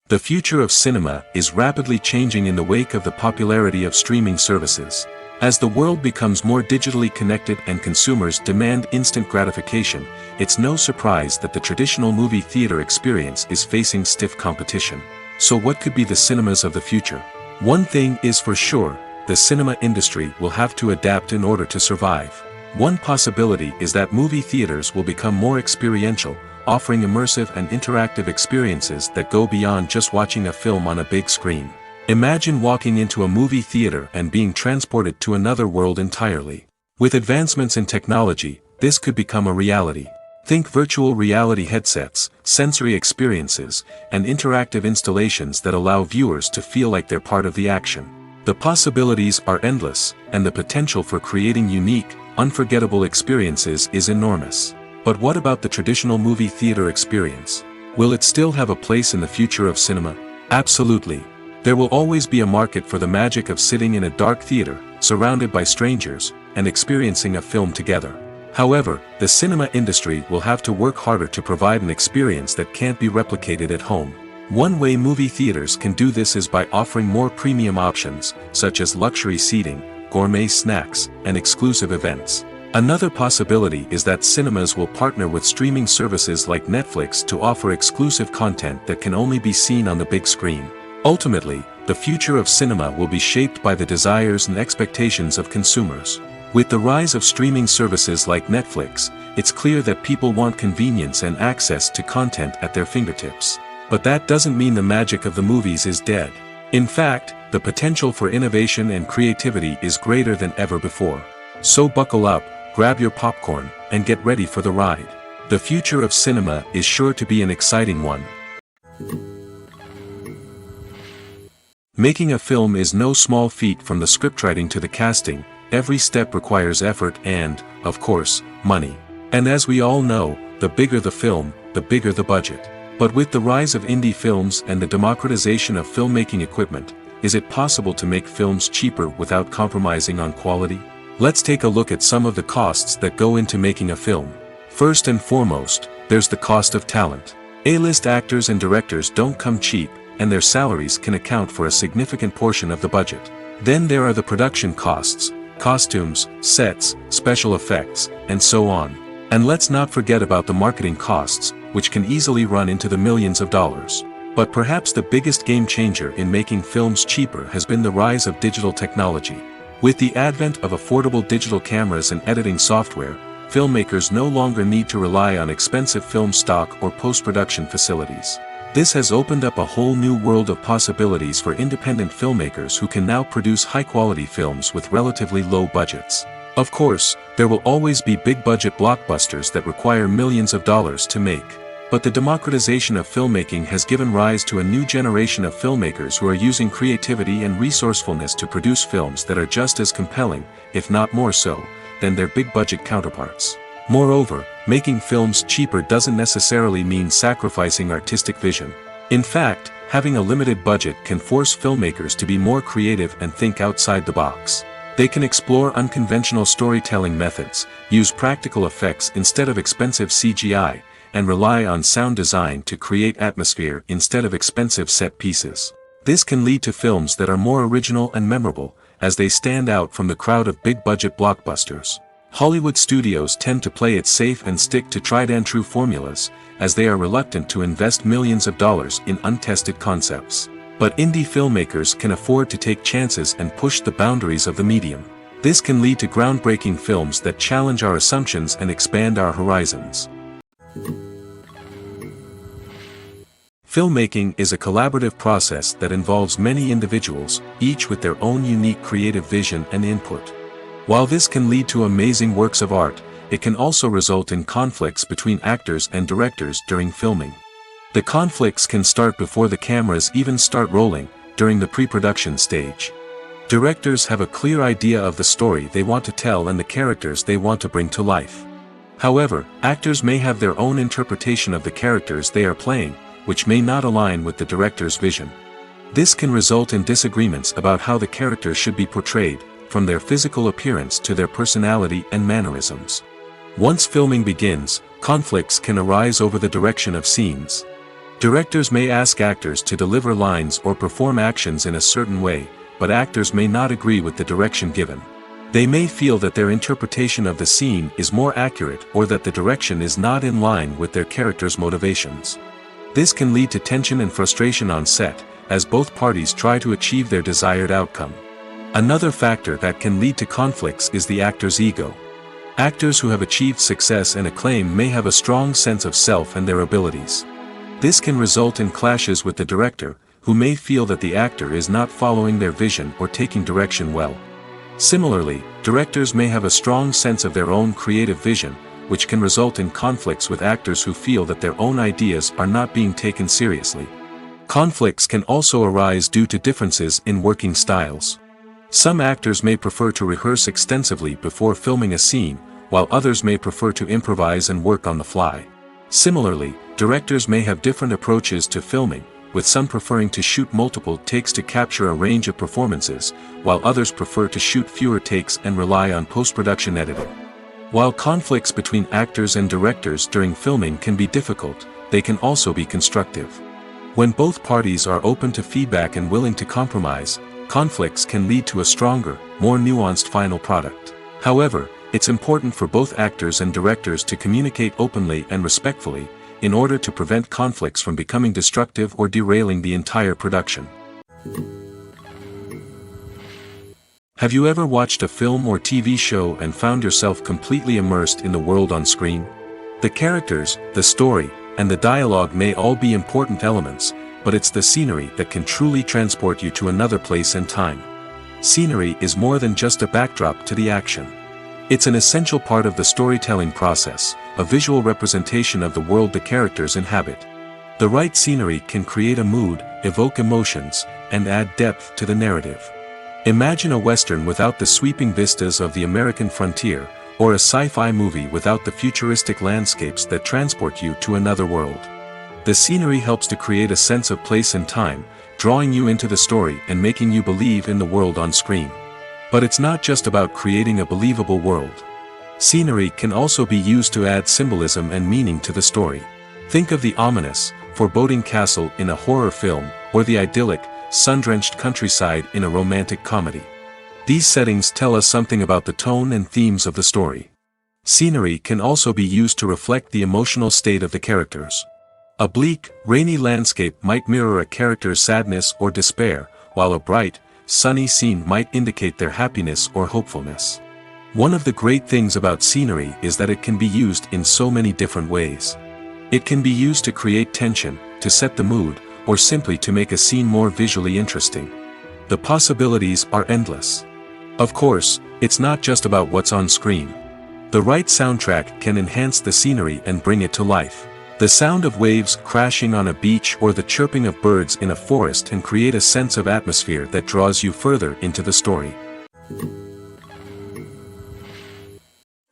S2: The future of cinema is rapidly changing in the wake of the popularity of streaming services. As the world becomes more digitally connected and consumers demand instant gratification, it's no surprise that the traditional movie theater experience is facing stiff competition. So what could be the cinemas of the future? One thing is for sure, the cinema industry will have to adapt in order to survive. One possibility is that movie theaters will become more experiential, offering immersive and interactive experiences that go beyond just watching a film on a big screen. Imagine walking into a movie theater and being transported to another world entirely. With advancements in technology, this could become a reality. Think virtual reality headsets, sensory experiences, and interactive installations that allow viewers to feel like they're part of the action. The possibilities are endless, and the potential for creating unique, unforgettable experiences is enormous. But what about the traditional movie theater experience? Will it still have a place in the future of cinema? Absolutely. There will always be a market for the magic of sitting in a dark theater, surrounded by strangers, and experiencing a film together. However, the cinema industry will have to work harder to provide an experience that can't be replicated at home. One way movie theaters can do this is by offering more premium options, such as luxury seating, gourmet snacks, and exclusive events. Another possibility is that cinemas will partner with streaming services like Netflix to offer exclusive content that can only be seen on the big screen. Ultimately, the future of cinema will be shaped by the desires and expectations of consumers. With the rise of streaming services like Netflix, it's clear that people want convenience and access to content at their fingertips. But that doesn't mean the magic of the movies is dead. In fact, the potential for innovation and creativity is greater than ever before. So buckle up, grab your popcorn, and get ready for the ride. The future of cinema is sure to be an exciting one. Making a film is no small feat. From the scriptwriting to the casting, every step requires effort and, of course, money. And as we all know, the bigger the film, the bigger the budget. But with the rise of indie films and the democratization of filmmaking equipment, is it possible to make films cheaper without compromising on quality? Let's take a look at some of the costs that go into making a film. First and foremost, there's the cost of talent. A-list actors and directors don't come cheap, and their salaries can account for a significant portion of the budget. Then there are the production costs, costumes, sets, special effects, and so on. And let's not forget about the marketing costs, which can easily run into the millions of dollars. But perhaps the biggest game changer in making films cheaper has been the rise of digital technology. With the advent of affordable digital cameras and editing software, filmmakers no longer need to rely on expensive film stock or post-production facilities. This has opened up a whole new world of possibilities for independent filmmakers who can now produce high-quality films with relatively low budgets. Of course, there will always be big-budget blockbusters that require millions of dollars to make. But the democratization of filmmaking has given rise to a new generation of filmmakers who are using creativity and resourcefulness to produce films that are just as compelling, if not more so, than their big-budget counterparts. Moreover, making films cheaper doesn't necessarily mean sacrificing artistic vision. In fact, having a limited budget can force filmmakers to be more creative and think outside the box. They can explore unconventional storytelling methods, use practical effects instead of expensive CGI, and rely on sound design to create atmosphere instead of expensive set pieces. This can lead to films that are more original and memorable, as they stand out from the crowd of big-budget blockbusters. Hollywood studios tend to play it safe and stick to tried-and-true formulas, as they are reluctant to invest millions of dollars in untested concepts. But indie filmmakers can afford to take chances and push the boundaries of the medium. This can lead to groundbreaking films that challenge our assumptions and expand our horizons. Filmmaking is a collaborative process that involves many individuals, each with their own unique creative vision and input. While this can lead to amazing works of art, it can also result in conflicts between actors and directors during filming. The conflicts can start before the cameras even start rolling, during the pre-production stage. Directors have a clear idea of the story they want to tell and the characters they want to bring to life. However, actors may have their own interpretation of the characters they are playing, which may not align with the director's vision. This can result in disagreements about how the characters should be portrayed, from their physical appearance to their personality and mannerisms. Once filming begins, conflicts can arise over the direction of scenes. Directors may ask actors to deliver lines or perform actions in a certain way, but actors may not agree with the direction given. They may feel that their interpretation of the scene is more accurate or that the direction is not in line with their character's motivations. This can lead to tension and frustration on set, as both parties try to achieve their desired outcome. Another factor that can lead to conflicts is the actor's ego. Actors who have achieved success and acclaim may have a strong sense of self and their abilities. This can result in clashes with the director, who may feel that the actor is not following their vision or taking direction well. Similarly, directors may have a strong sense of their own creative vision, which can result in conflicts with actors who feel that their own ideas are not being taken seriously. Conflicts can also arise due to differences in working styles. Some actors may prefer to rehearse extensively before filming a scene, while others may prefer to improvise and work on the fly. Similarly, directors may have different approaches to filming, with some preferring to shoot multiple takes to capture a range of performances, while others prefer to shoot fewer takes and rely on post-production editing. While conflicts between actors and directors during filming can be difficult, they can also be constructive. When both parties are open to feedback and willing to compromise, conflicts can lead to a stronger, more nuanced final product. However, it's important for both actors and directors to communicate openly and respectfully, in order to prevent conflicts from becoming destructive or derailing the entire production. Have you ever watched a film or TV show and found yourself completely immersed in the world on screen? The characters, the story, and the dialogue may all be important elements, but it's the scenery that can truly transport you to another place and time. Scenery is more than just a backdrop to the action. It's an essential part of the storytelling process, a visual representation of the world the characters inhabit. The right scenery can create a mood, evoke emotions, and add depth to the narrative. Imagine a Western without the sweeping vistas of the American frontier, or a sci-fi movie without the futuristic landscapes that transport you to another world. The scenery helps to create a sense of place and time, drawing you into the story and making you believe in the world on screen. But it's not just about creating a believable world. Scenery can also be used to add symbolism and meaning to the story. Think of the ominous, foreboding castle in a horror film, or the idyllic, sun-drenched countryside in a romantic comedy. These settings tell us something about the tone and themes of the story. Scenery can also be used to reflect the emotional state of the characters. A bleak, rainy landscape might mirror a character's sadness or despair, while a bright, sunny scene might indicate their happiness or hopefulness. One of the great things about scenery is that it can be used in so many different ways. It can be used to create tension, to set the mood, or simply to make a scene more visually interesting. The possibilities are endless. Of course, it's not just about what's on screen. The right soundtrack can enhance the scenery and bring it to life. The sound of waves crashing on a beach or the chirping of birds in a forest can create a sense of atmosphere that draws you further into the story.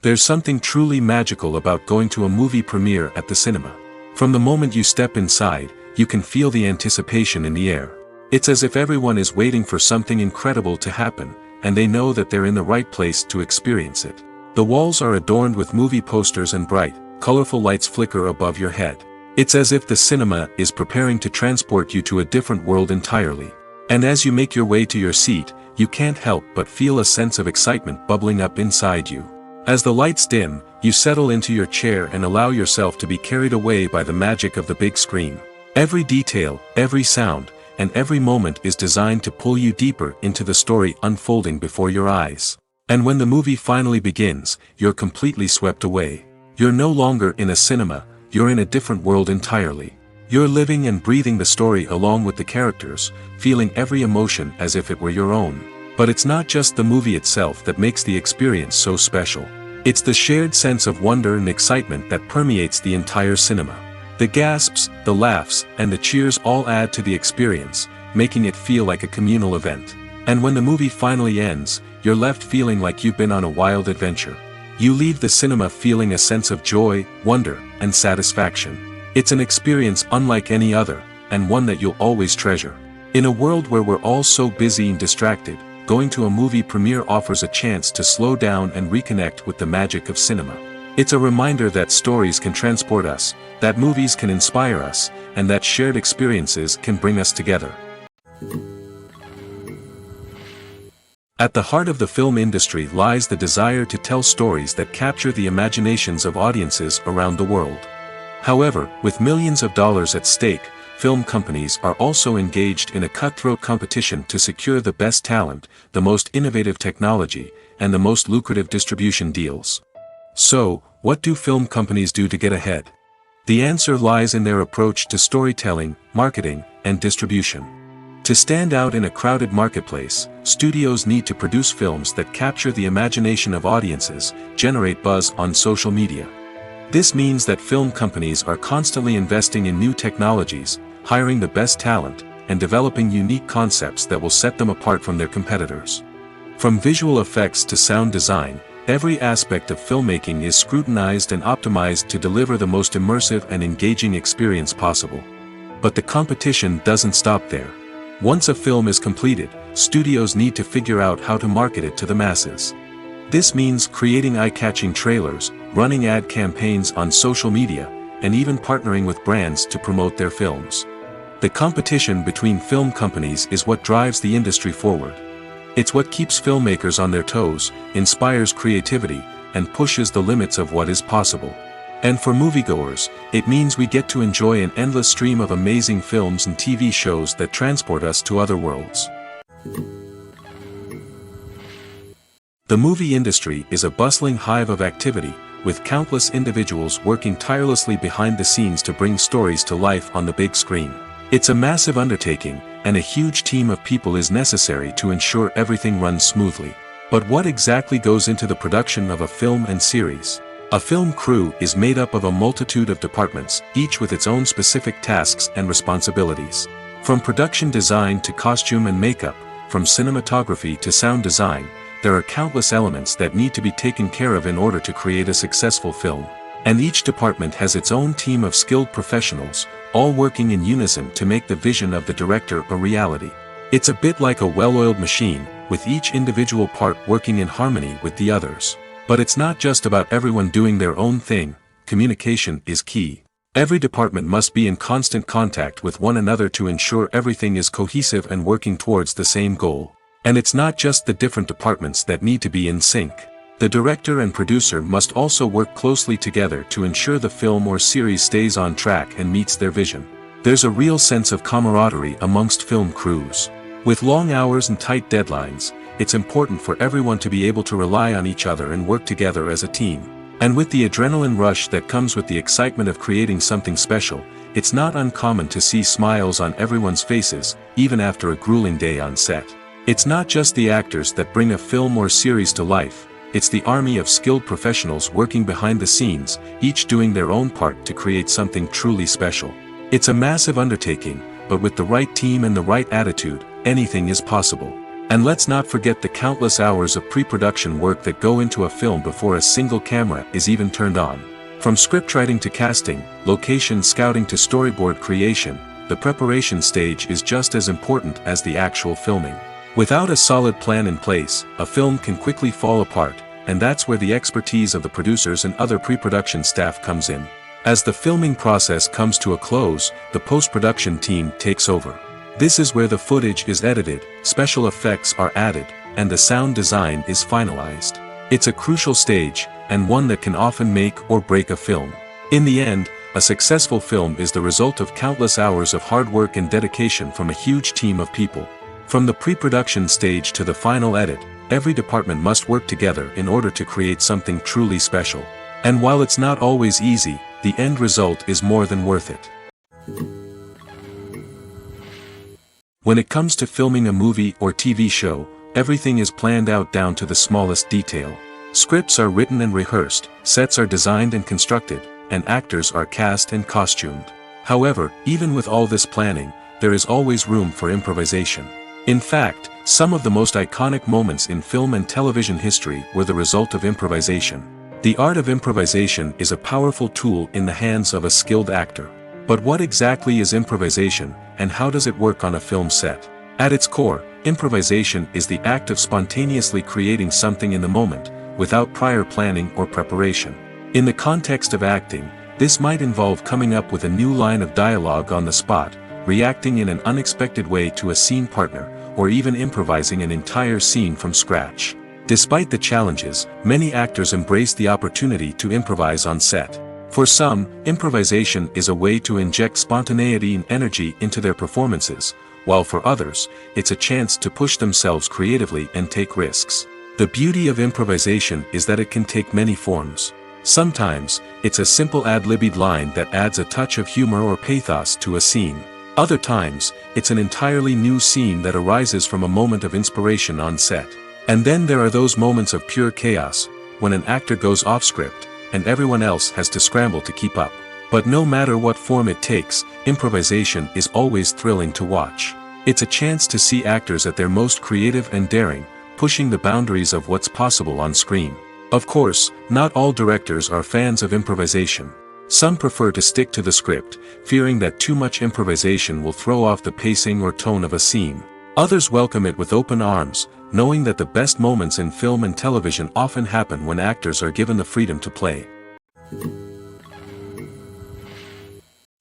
S2: There's something truly magical about going to a movie premiere at the cinema. From the moment you step inside, you can feel the anticipation in the air. It's as if everyone is waiting for something incredible to happen, and they know that they're in the right place to experience it. The walls are adorned with movie posters and bright, colorful lights flicker above your head. It's as if the cinema is preparing to transport you to a different world entirely. And as you make your way to your seat, you can't help but feel a sense of excitement bubbling up inside you. As the lights dim, you settle into your chair and allow yourself to be carried away by the magic of the big screen. Every detail, every sound, and every moment is designed to pull you deeper into the story unfolding before your eyes. And when the movie finally begins, you're completely swept away. You're no longer in a cinema, you're in a different world entirely. You're living and breathing the story along with the characters, feeling every emotion as if it were your own. But it's not just the movie itself that makes the experience so special. It's the shared sense of wonder and excitement that permeates the entire cinema. The gasps, the laughs, and the cheers all add to the experience, making it feel like a communal event. And when the movie finally ends, you're left feeling like you've been on a wild adventure. You leave the cinema feeling a sense of joy, wonder, and satisfaction. It's an experience unlike any other, and one that you'll always treasure. In a world where we're all so busy and distracted, going to a movie premiere offers a chance to slow down and reconnect with the magic of cinema. It's a reminder that stories can transport us, that movies can inspire us, and that shared experiences can bring us together. At the heart of the film industry lies the desire to tell stories that capture the imaginations of audiences around the world. However, with millions of dollars at stake, film companies are also engaged in a cutthroat competition to secure the best talent, the most innovative technology, and the most lucrative distribution deals. So, what do film companies do to get ahead? The answer lies in their approach to storytelling, marketing, and distribution. To stand out in a crowded marketplace, studios need to produce films that capture the imagination of audiences, generate buzz on social media. This means that film companies are constantly investing in new technologies, hiring the best talent, and developing unique concepts that will set them apart from their competitors. From visual effects to sound design, every aspect of filmmaking is scrutinized and optimized to deliver the most immersive and engaging experience possible. But the competition doesn't stop there. Once a film is completed, studios need to figure out how to market it to the masses. This means creating eye-catching trailers, running ad campaigns on social media, and even partnering with brands to promote their films. The competition between film companies is what drives the industry forward. It's what keeps filmmakers on their toes, inspires creativity, and pushes the limits of what is possible. And for moviegoers, it means we get to enjoy an endless stream of amazing films and TV shows that transport us to other worlds. The movie industry is a bustling hive of activity, with countless individuals working tirelessly behind the scenes to bring stories to life on the big screen. It's a massive undertaking, and a huge team of people is necessary to ensure everything runs smoothly. But what exactly goes into the production of a film and series? A film crew is made up of a multitude of departments, each with its own specific tasks and responsibilities. From production design to costume and makeup, from cinematography to sound design, there are countless elements that need to be taken care of in order to create a successful film. And each department has its own team of skilled professionals, all working in unison to make the vision of the director a reality. It's a bit like a well-oiled machine, with each individual part working in harmony with the others. But it's not just about everyone doing their own thing. Communication is key. Every department must be in constant contact with one another to ensure everything is cohesive and working towards the same goal. And it's not just the different departments that need to be in sync. The director and producer must also work closely together to ensure the film or series stays on track and meets their vision. There's a real sense of camaraderie amongst film crews. With long hours and tight deadlines, it's important for everyone to be able to rely on each other and work together as a team. And with the adrenaline rush that comes with the excitement of creating something special, it's not uncommon to see smiles on everyone's faces, even after a grueling day on set. It's not just the actors that bring a film or series to life, it's the army of skilled professionals working behind the scenes, each doing their own part to create something truly special. It's a massive undertaking, but with the right team and the right attitude, anything is possible. And let's not forget the countless hours of pre-production work that go into a film before a single camera is even turned on. From scriptwriting to casting, location scouting to storyboard creation, the preparation stage is just as important as the actual filming. Without a solid plan in place, a film can quickly fall apart, and that's where the expertise of the producers and other pre-production staff comes in. As the filming process comes to a close, the post-production team takes over. This is where the footage is edited, special effects are added, and the sound design is finalized. It's a crucial stage, and one that can often make or break a film. In the end, a successful film is the result of countless hours of hard work and dedication from a huge team of people. From the pre-production stage to the final edit, every department must work together in order to create something truly special. And while it's not always easy, the end result is more than worth it. When it comes to filming a movie or TV show, everything is planned out down to the smallest detail. Scripts are written and rehearsed, sets are designed and constructed, and actors are cast and costumed. However, even with all this planning, there is always room for improvisation. In fact, some of the most iconic moments in film and television history were the result of improvisation. The art of improvisation is a powerful tool in the hands of a skilled actor. But what exactly is improvisation, and how does it work on a film set? At its core, improvisation is the act of spontaneously creating something in the moment, without prior planning or preparation. In the context of acting, this might involve coming up with a new line of dialogue on the spot, reacting in an unexpected way to a scene partner, or even improvising an entire scene from scratch. Despite the challenges, many actors embrace the opportunity to improvise on set. For some, improvisation is a way to inject spontaneity and energy into their performances, while for others, it's a chance to push themselves creatively and take risks. The beauty of improvisation is that it can take many forms. Sometimes, it's a simple ad-libbed line that adds a touch of humor or pathos to a scene. Other times, it's an entirely new scene that arises from a moment of inspiration on set. And then there are those moments of pure chaos, when an actor goes off script, and everyone else has to scramble to keep up. But no matter what form it takes, improvisation is always thrilling to watch. It's a chance to see actors at their most creative and daring, pushing the boundaries of what's possible on screen. Of course, not all directors are fans of improvisation. Some prefer to stick to the script, fearing that too much improvisation will throw off the pacing or tone of a scene. Others welcome it with open arms, knowing that the best moments in film and television often happen when actors are given the freedom to play.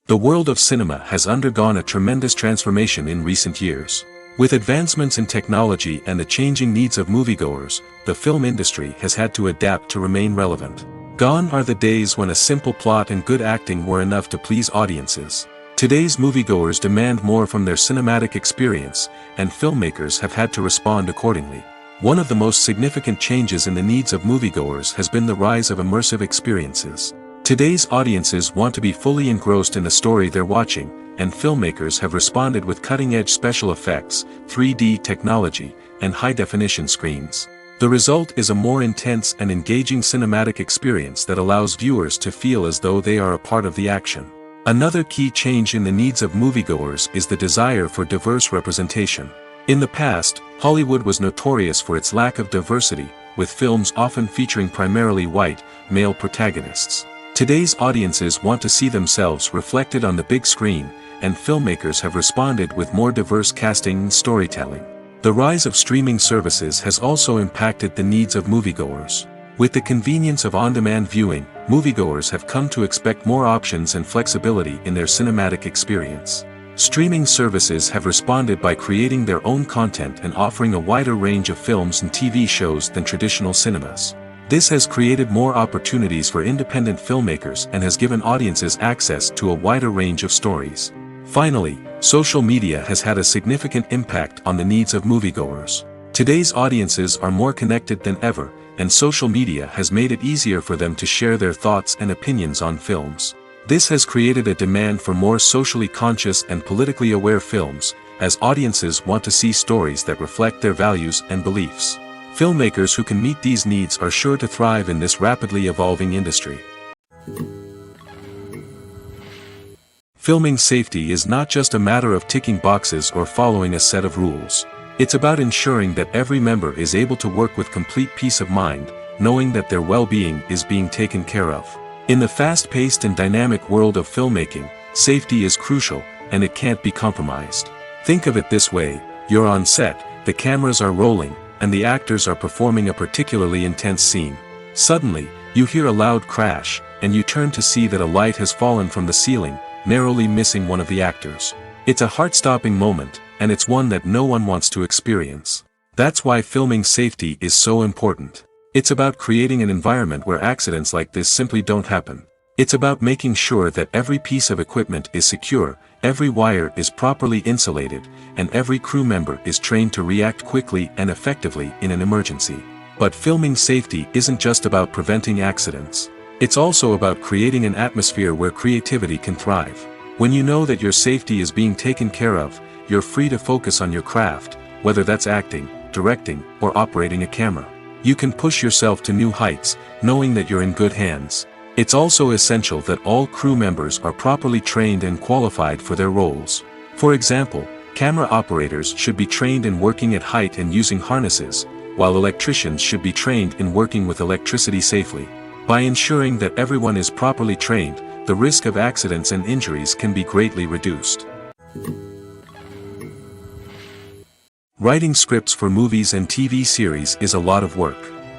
S2: The world of cinema has undergone a tremendous transformation in recent years. With advancements in technology and the changing needs of moviegoers, the film industry has had to adapt to remain relevant. Gone are the days when a simple plot and good acting were enough to please audiences. Today's moviegoers demand more from their cinematic experience, and filmmakers have had to respond accordingly. One of the most significant changes in the needs of moviegoers has been the rise of immersive experiences. Today's audiences want to be fully engrossed in the story they're watching, and filmmakers have responded with cutting-edge special effects, 3D technology, and high-definition screens. The result is a more intense and engaging cinematic experience that allows viewers to feel as though they are a part of the action. Another key change in the needs of moviegoers is the desire for diverse representation. In the past, Hollywood was notorious for its lack of diversity, with films often featuring primarily white, male protagonists. Today's audiences want to see themselves reflected on the big screen, and filmmakers have responded with more diverse casting and storytelling. The rise of streaming services has also impacted the needs of moviegoers. With the convenience of on-demand viewing, moviegoers have come to expect more options and flexibility in their cinematic experience. Streaming services have responded by creating their own content and offering a wider range of films and TV shows than traditional cinemas. This has created more opportunities for independent filmmakers and has given audiences access to a wider range of stories. Finally, social media has had a significant impact on the needs of moviegoers. Today's audiences are more connected than ever, and social media has made it easier for them to share their thoughts and opinions on films. This has created a demand for more socially conscious and politically aware films, as audiences want to see stories that reflect their values and beliefs. Filmmakers who can meet these needs are sure to thrive in this rapidly evolving industry. Filming safety is not just a matter of ticking boxes or following a set of rules. It's about ensuring that every member is able to work with complete peace of mind, knowing that their well-being is being taken care of. In the fast-paced and dynamic world of filmmaking, safety is crucial, and it can't be compromised. Think of it this way: you're on set, the cameras are rolling, and the actors are performing a particularly intense scene. Suddenly, you hear a loud crash, and you turn to see that a light has fallen from the ceiling, narrowly missing one of the actors. It's a heart-stopping moment, and it's one that no one wants to experience. That's why filming safety is so important. It's about creating an environment where accidents like this simply don't happen. It's about making sure that every piece of equipment is secure, every wire is properly insulated, and every crew member is trained to react quickly and effectively in an emergency. But filming safety isn't just about preventing accidents. It's also about creating an atmosphere where creativity can thrive. When you know that your safety is being taken care of, you're free to focus on your craft, whether that's acting, directing, or operating a camera. You can push yourself to new heights, knowing that you're in good hands. It's also essential that all crew members are properly trained and qualified for their roles. For example, camera operators should be trained in working at height and using harnesses, while electricians should be trained in working with electricity safely. By ensuring that everyone is properly trained, the risk of accidents and injuries can be greatly reduced. Writing scripts for movies and TV series is a lot of work.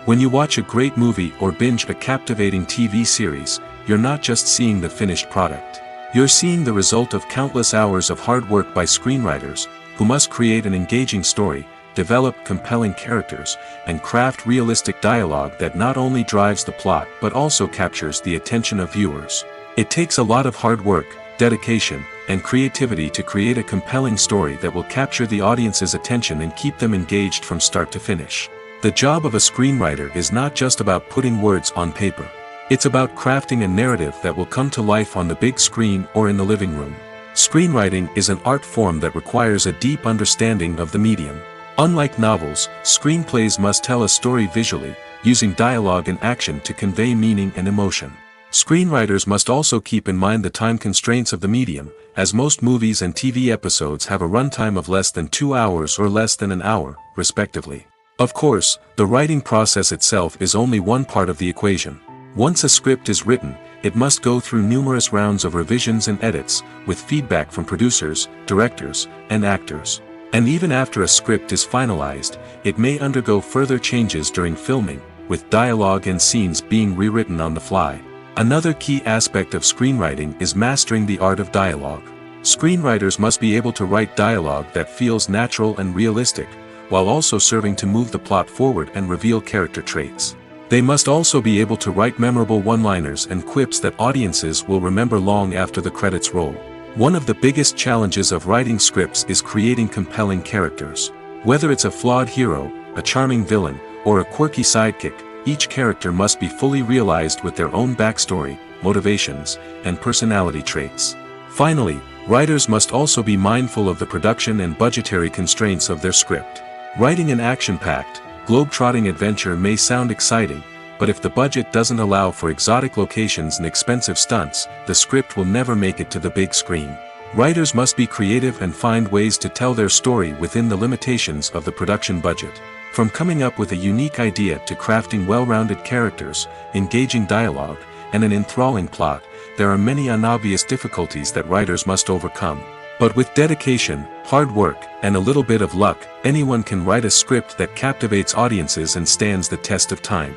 S2: When you watch a great movie or binge a captivating TV series, you're not just seeing the finished product. You're seeing the result of countless hours of hard work by screenwriters, who must create an engaging story, develop compelling characters, and craft realistic dialogue that not only drives the plot but also captures the attention of viewers. It takes a lot of hard work, dedication, and creativity to create a compelling story that will capture the audience's attention and keep them engaged from start to finish. The job of a screenwriter is not just about putting words on paper. It's about crafting a narrative that will come to life on the big screen or in the living room. Screenwriting is an art form that requires a deep understanding of the medium. Unlike novels, screenplays must tell a story visually, using dialogue and action to convey meaning and emotion. Screenwriters must also keep in mind the time constraints of the medium, as most movies and TV episodes have a runtime of less than 2 hours or less than an hour, respectively. Of course, the writing process itself is only one part of the equation. Once a script is written, it must go through numerous rounds of revisions and edits, with feedback from producers, directors, and actors. And even after a script is finalized, it may undergo further changes during filming, with dialogue and scenes being rewritten on the fly. Another key aspect of screenwriting is mastering the art of dialogue. Screenwriters must be able to write dialogue that feels natural and realistic, while also serving to move the plot forward and reveal character traits. They must also be able to write memorable one-liners and quips that audiences will remember long after the credits roll. One of the biggest challenges of writing scripts is creating compelling characters. Whether it's a flawed hero, a charming villain, or a quirky sidekick, each character must be fully realized with their own backstory, motivations, and personality traits. Finally, writers must also be mindful of the production and budgetary constraints of their script. Writing an action-packed, globe-trotting adventure may sound exciting, but if the budget doesn't allow for exotic locations and expensive stunts, the script will never make it to the big screen. Writers must be creative and find ways to tell their story within the limitations of the production budget. From coming up with a unique idea to crafting well-rounded characters, engaging dialogue, and an enthralling plot, there are many unobvious difficulties that writers must overcome. But with dedication, hard work, and a little bit of luck, anyone can write a script that captivates audiences and stands the test of time.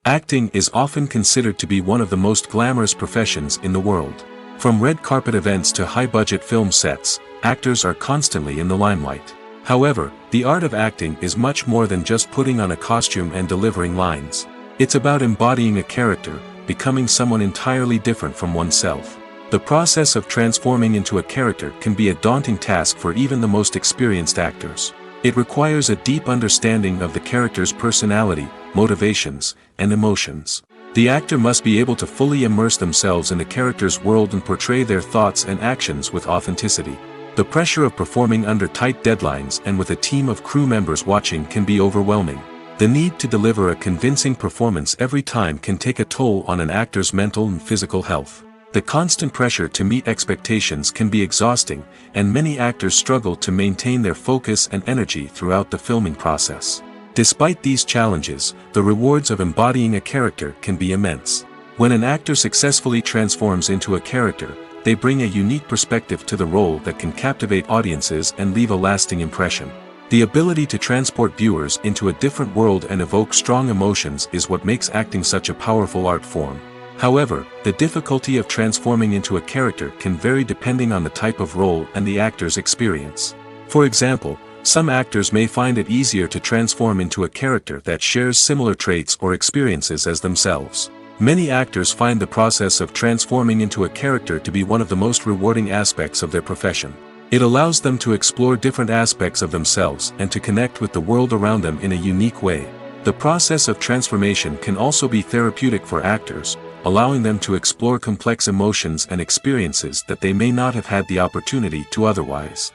S2: Acting is often considered to be one of the most glamorous professions in the world. From red carpet events to high-budget film sets, actors are constantly in the limelight. However, the art of acting is much more than just putting on a costume and delivering lines. It's about embodying a character, becoming someone entirely different from oneself. The process of transforming into a character can be a daunting task for even the most experienced actors. It requires a deep understanding of the character's personality, motivations, and emotions. The actor must be able to fully immerse themselves in the character's world and portray their thoughts and actions with authenticity. The pressure of performing under tight deadlines and with a team of crew members watching can be overwhelming. The need to deliver a convincing performance every time can take a toll on an actor's mental and physical health. The constant pressure to meet expectations can be exhausting, and many actors struggle to maintain their focus and energy throughout the filming process. Despite these challenges, the rewards of embodying a character can be immense. When an actor successfully transforms into a character, they bring a unique perspective to the role that can captivate audiences and leave a lasting impression. The ability to transport viewers into a different world and evoke strong emotions is what makes acting such a powerful art form. However, the difficulty of transforming into a character can vary depending on the type of role and the actor's experience. For example, some actors may find it easier to transform into a character that shares similar traits or experiences as themselves. Many actors find the process of transforming into a character to be one of the most rewarding aspects of their profession. It allows them to explore different aspects of themselves and to connect with the world around them in a unique way. The process of transformation can also be therapeutic for actors, allowing them to explore complex emotions and experiences that they may not have had the opportunity to otherwise.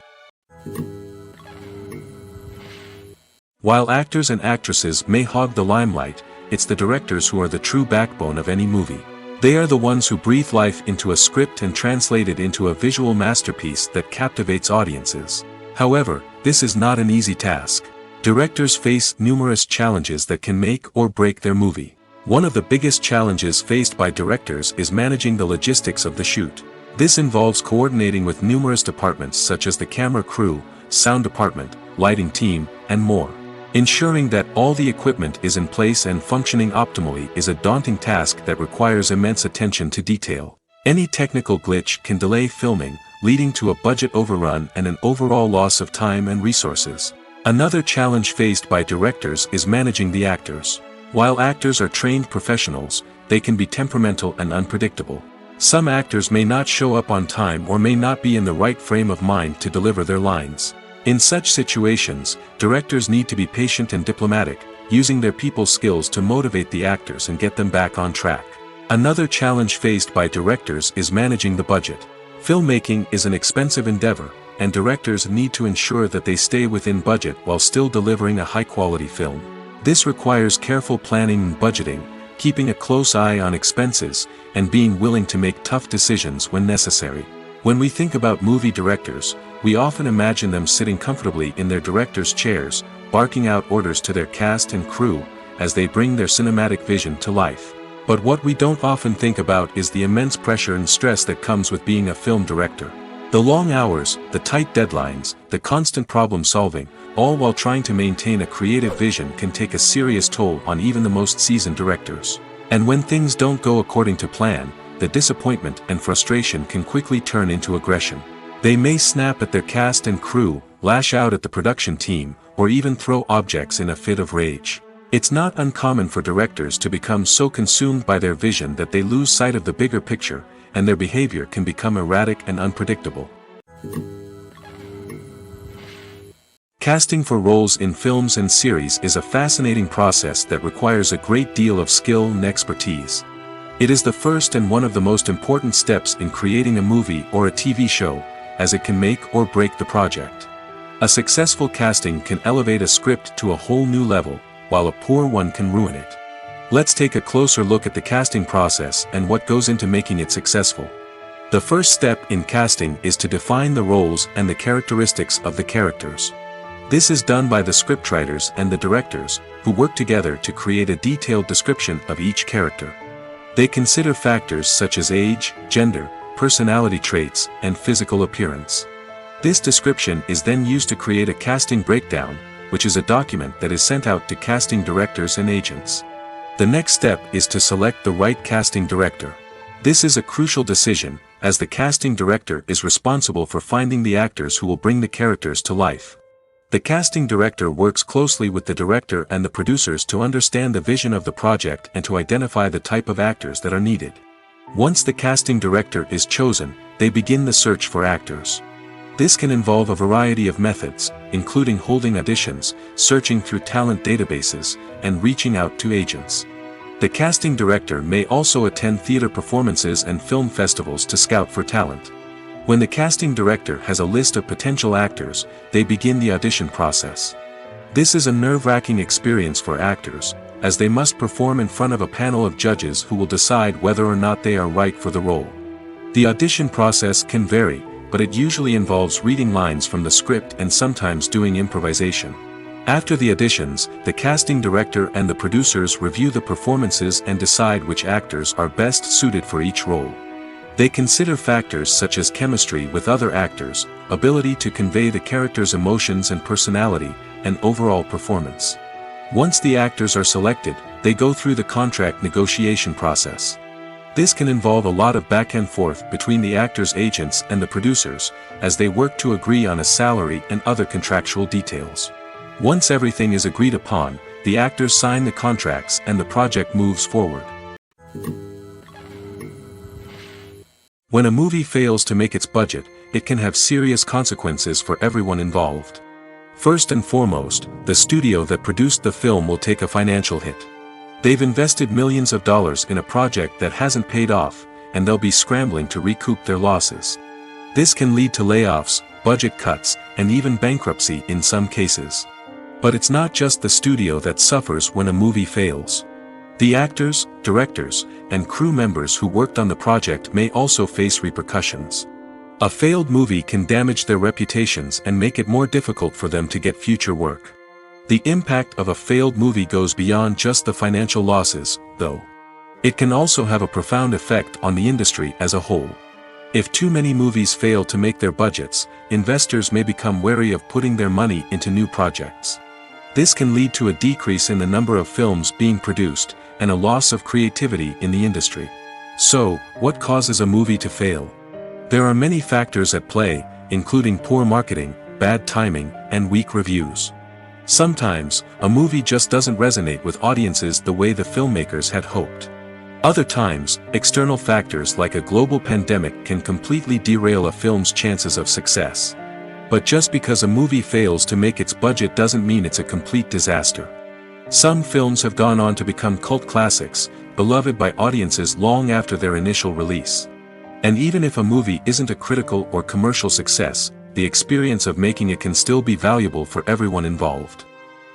S2: While actors and actresses may hog the limelight, it's the directors who are the true backbone of any movie. They are the ones who breathe life into a script and translate it into a visual masterpiece that captivates audiences. However, this is not an easy task. Directors face numerous challenges that can make or break their movie. One of the biggest challenges faced by directors is managing the logistics of the shoot. This involves coordinating with numerous departments such as the camera crew, sound department, lighting team, and more. Ensuring that all the equipment is in place and functioning optimally is a daunting task that requires immense attention to detail. Any technical glitch can delay filming, leading to a budget overrun and an overall loss of time and resources. Another challenge faced by directors is managing the actors. While actors are trained professionals, they can be temperamental and unpredictable. Some actors may not show up on time or may not be in the right frame of mind to deliver their lines. In such situations, directors need to be patient and diplomatic, using their people skills to motivate the actors and get them back on track. Another challenge faced by directors is managing the budget. Filmmaking is an expensive endeavor, and directors need to ensure that they stay within budget while still delivering a high-quality film. This requires careful planning and budgeting, keeping a close eye on expenses, and being willing to make tough decisions when necessary. When we think about movie directors, we often imagine them sitting comfortably in their director's chairs, barking out orders to their cast and crew, as they bring their cinematic vision to life. But what we don't often think about is the immense pressure and stress that comes with being a film director. The long hours, the tight deadlines, the constant problem solving, all while trying to maintain a creative vision can take a serious toll on even the most seasoned directors. And when things don't go according to plan, the disappointment and frustration can quickly turn into aggression. They may snap at their cast and crew, lash out at the production team, or even throw objects in a fit of rage. It's not uncommon for directors to become so consumed by their vision that they lose sight of the bigger picture, and their behavior can become erratic and unpredictable. Casting for roles in films and series is a fascinating process that requires a great deal of skill and expertise. It is the first and one of the most important steps in creating a movie or a TV show, as it can make or break the project. A successful casting can elevate a script to a whole new level, while a poor one can ruin it. Let's take a closer look at the casting process and what goes into making it successful. The first step in casting is to define the roles and the characteristics of the characters. This is done by the scriptwriters and the directors, who work together to create a detailed description of each character. They consider factors such as age, gender, personality traits, and physical appearance. This description is then used to create a casting breakdown, which is a document that is sent out to casting directors and agents. The next step is to select the right casting director. This is a crucial decision, as the casting director is responsible for finding the actors who will bring the characters to life. The casting director works closely with the director and the producers to understand the vision of the project and to identify the type of actors that are needed. Once the casting director is chosen, they begin the search for actors. This can involve a variety of methods, including holding auditions, searching through talent databases, and reaching out to agents. The casting director may also attend theater performances and film festivals to scout for talent. When the casting director has a list of potential actors, they begin the audition process. This is a nerve-wracking experience for actors, as they must perform in front of a panel of judges who will decide whether or not they are right for the role. The audition process can vary, but it usually involves reading lines from the script and sometimes doing improvisation. After the auditions, the casting director and the producers review the performances and decide which actors are best suited for each role. They consider factors such as chemistry with other actors, ability to convey the character's emotions and personality, and overall performance. Once the actors are selected, they go through the contract negotiation process. This can involve a lot of back and forth between the actors' agents and the producers, as they work to agree on a salary and other contractual details. Once everything is agreed upon, the actors sign the contracts and the project moves forward. When a movie fails to make its budget, it can have serious consequences for everyone involved. First and foremost, the studio that produced the film will take a financial hit. They've invested millions of dollars in a project that hasn't paid off, and they'll be scrambling to recoup their losses. This can lead to layoffs, budget cuts, and even bankruptcy in some cases. But it's not just the studio that suffers when a movie fails. The actors, directors, and crew members who worked on the project may also face repercussions. A failed movie can damage their reputations and make it more difficult for them to get future work. The impact of a failed movie goes beyond just the financial losses, though. It can also have a profound effect on the industry as a whole. If too many movies fail to make their budgets, investors may become wary of putting their money into new projects. This can lead to a decrease in the number of films being produced, and a loss of creativity in the industry. So, what causes a movie to fail? There are many factors at play, including poor marketing, bad timing, and weak reviews. Sometimes, a movie just doesn't resonate with audiences the way the filmmakers had hoped. Other times, external factors like a global pandemic can completely derail a film's chances of success. But just because a movie fails to make its budget doesn't mean it's a complete disaster. Some films have gone on to become cult classics, beloved by audiences long after their initial release. And even if a movie isn't a critical or commercial success, the experience of making it can still be valuable for everyone involved.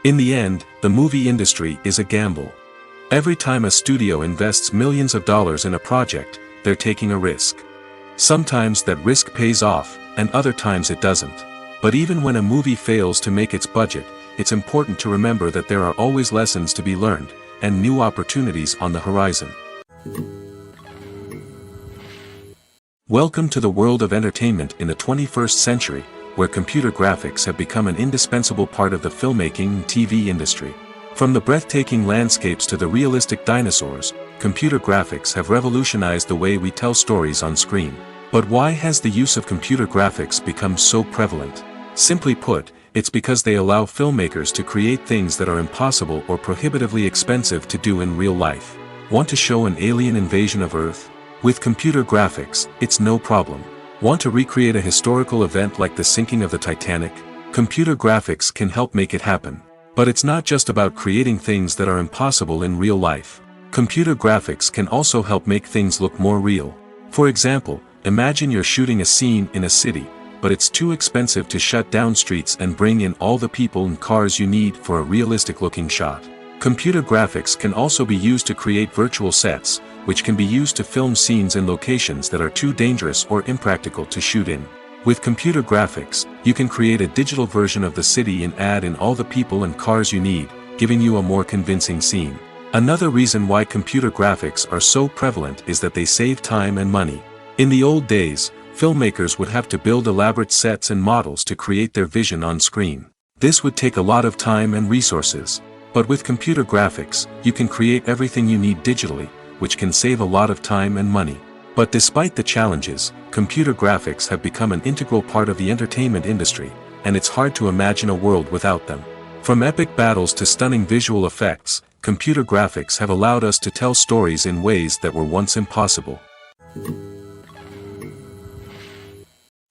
S2: In the end, the movie industry is a gamble. Every time a studio invests millions of dollars in a project, they're taking a risk. Sometimes that risk pays off, and other times it doesn't. But even when a movie fails to make its budget, it's important to remember that there are always lessons to be learned, and new opportunities on the horizon. Welcome to the world of entertainment in the 21st century, where computer graphics have become an indispensable part of the filmmaking and TV industry. From the breathtaking landscapes to the realistic dinosaurs, computer graphics have revolutionized the way we tell stories on screen. But why has the use of computer graphics become so prevalent? Simply put, it's because they allow filmmakers to create things that are impossible or prohibitively expensive to do in real life. Want to show an alien invasion of Earth? With computer graphics, it's no problem. Want to recreate a historical event like the sinking of the Titanic? Computer graphics can help make it happen. But it's not just about creating things that are impossible in real life. Computer graphics can also help make things look more real. For example, imagine you're shooting a scene in a city, but it's too expensive to shut down streets and bring in all the people and cars you need for a realistic-looking shot. Computer graphics can also be used to create virtual sets, which can be used to film scenes in locations that are too dangerous or impractical to shoot in. With computer graphics, you can create a digital version of the city and add in all the people and cars you need, giving you a more convincing scene. Another reason why computer graphics are so prevalent is that they save time and money. In the old days, filmmakers would have to build elaborate sets and models to create their vision on screen. This would take a lot of time and resources. But with computer graphics, you can create everything you need digitally, which can save a lot of time and money. But despite the challenges, computer graphics have become an integral part of the entertainment industry, and it's hard to imagine a world without them. From epic battles to stunning visual effects, computer graphics have allowed us to tell stories in ways that were once impossible.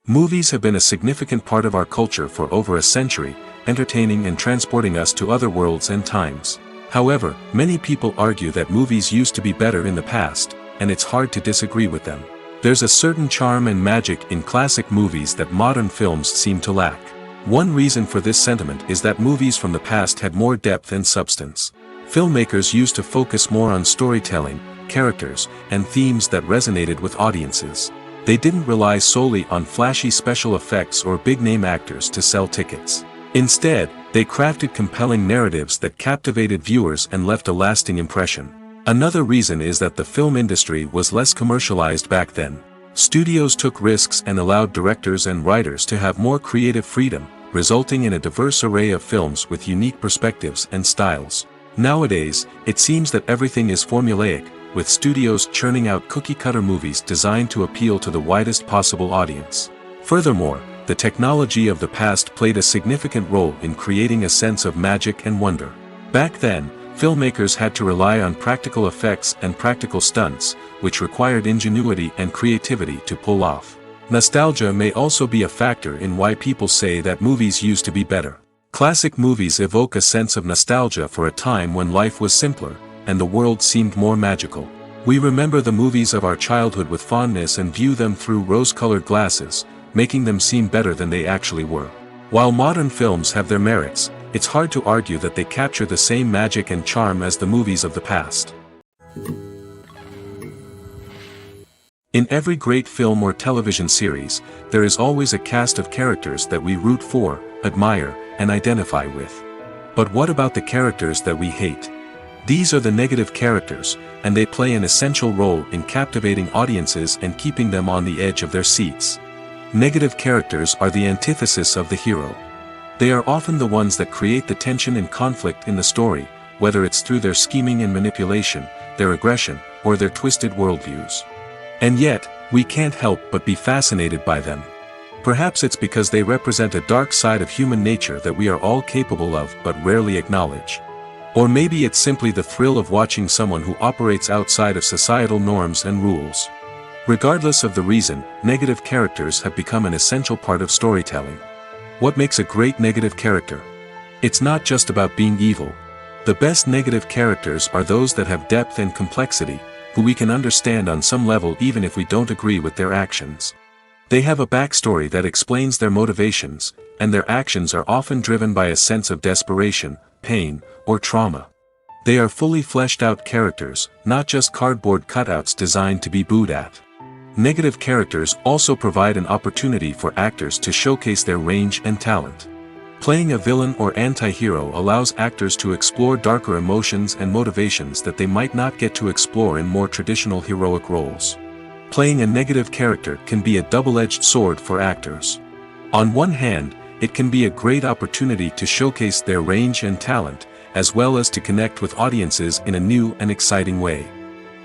S2: Movies have been a significant part of our culture for over a century, entertaining and transporting us to other worlds and times. However, many people argue that movies used to be better in the past, and it's hard to disagree with them. There's a certain charm and magic in classic movies that modern films seem to lack. One reason for this sentiment is that movies from the past had more depth and substance. Filmmakers used to focus more on storytelling, characters, and themes that resonated with audiences. They didn't rely solely on flashy special effects or big-name actors to sell tickets. Instead, they crafted compelling narratives that captivated viewers and left a lasting impression. Another reason is that the film industry was less commercialized back then. Studios took risks and allowed directors and writers to have more creative freedom, resulting in a diverse array of films with unique perspectives and styles. Nowadays, it seems that everything is formulaic, with studios churning out cookie-cutter movies designed to appeal to the widest possible audience. Furthermore, the technology of the past played a significant role in creating a sense of magic and wonder. Back then, filmmakers had to rely on practical effects and practical stunts, which required ingenuity and creativity to pull off. Nostalgia may also be a factor in why people say that movies used to be better. Classic movies evoke a sense of nostalgia for a time when life was simpler, and the world seemed more magical. We remember the movies of our childhood with fondness and view them through rose-colored glasses, making them seem better than they actually were. While modern films have their merits, it's hard to argue that they capture the same magic and charm as the movies of the past. In every great film or television series, there is always a cast of characters that we root for, admire, and identify with. But what about the characters that we hate? These are the negative characters, and they play an essential role in captivating audiences and keeping them on the edge of their seats. Negative characters are the antithesis of the hero. They are often the ones that create the tension and conflict in the story, whether it's through their scheming and manipulation, their aggression, or their twisted worldviews. And yet, we can't help but be fascinated by them. Perhaps it's because they represent a dark side of human nature that we are all capable of but rarely acknowledge. Or maybe it's simply the thrill of watching someone who operates outside of societal norms and rules. Regardless of the reason, negative characters have become an essential part of storytelling. What makes a great negative character? It's not just about being evil. The best negative characters are those that have depth and complexity, who we can understand on some level even if we don't agree with their actions. They have a backstory that explains their motivations, and their actions are often driven by a sense of desperation, pain, or trauma. They are fully fleshed out characters, not just cardboard cutouts designed to be booed at. Negative characters also provide an opportunity for actors to showcase their range and talent. Playing a villain or anti-hero allows actors to explore darker emotions and motivations that they might not get to explore in more traditional heroic roles. Playing a negative character can be a double-edged sword for actors. On one hand, it can be a great opportunity to showcase their range and talent, as well as to connect with audiences in a new and exciting way.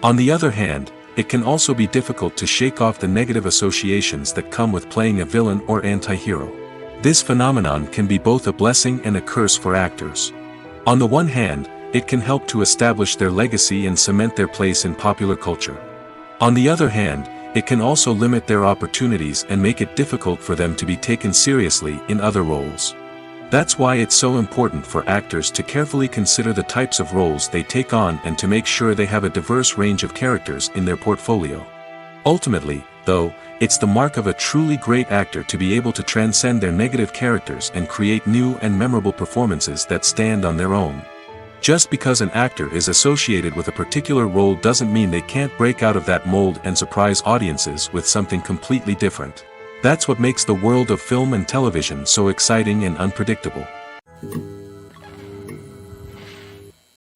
S2: On the other hand, it can also be difficult to shake off the negative associations that come with playing a villain or anti-hero. This phenomenon can be both a blessing and a curse for actors. On the one hand, it can help to establish their legacy and cement their place in popular culture. On the other hand, it can also limit their opportunities and make it difficult for them to be taken seriously in other roles. That's why it's so important for actors to carefully consider the types of roles they take on and to make sure they have a diverse range of characters in their portfolio. Ultimately, though, it's the mark of a truly great actor to be able to transcend their negative characters and create new and memorable performances that stand on their own. Just because an actor is associated with a particular role doesn't mean they can't break out of that mold and surprise audiences with something completely different. That's what makes the world of film and television so exciting and unpredictable.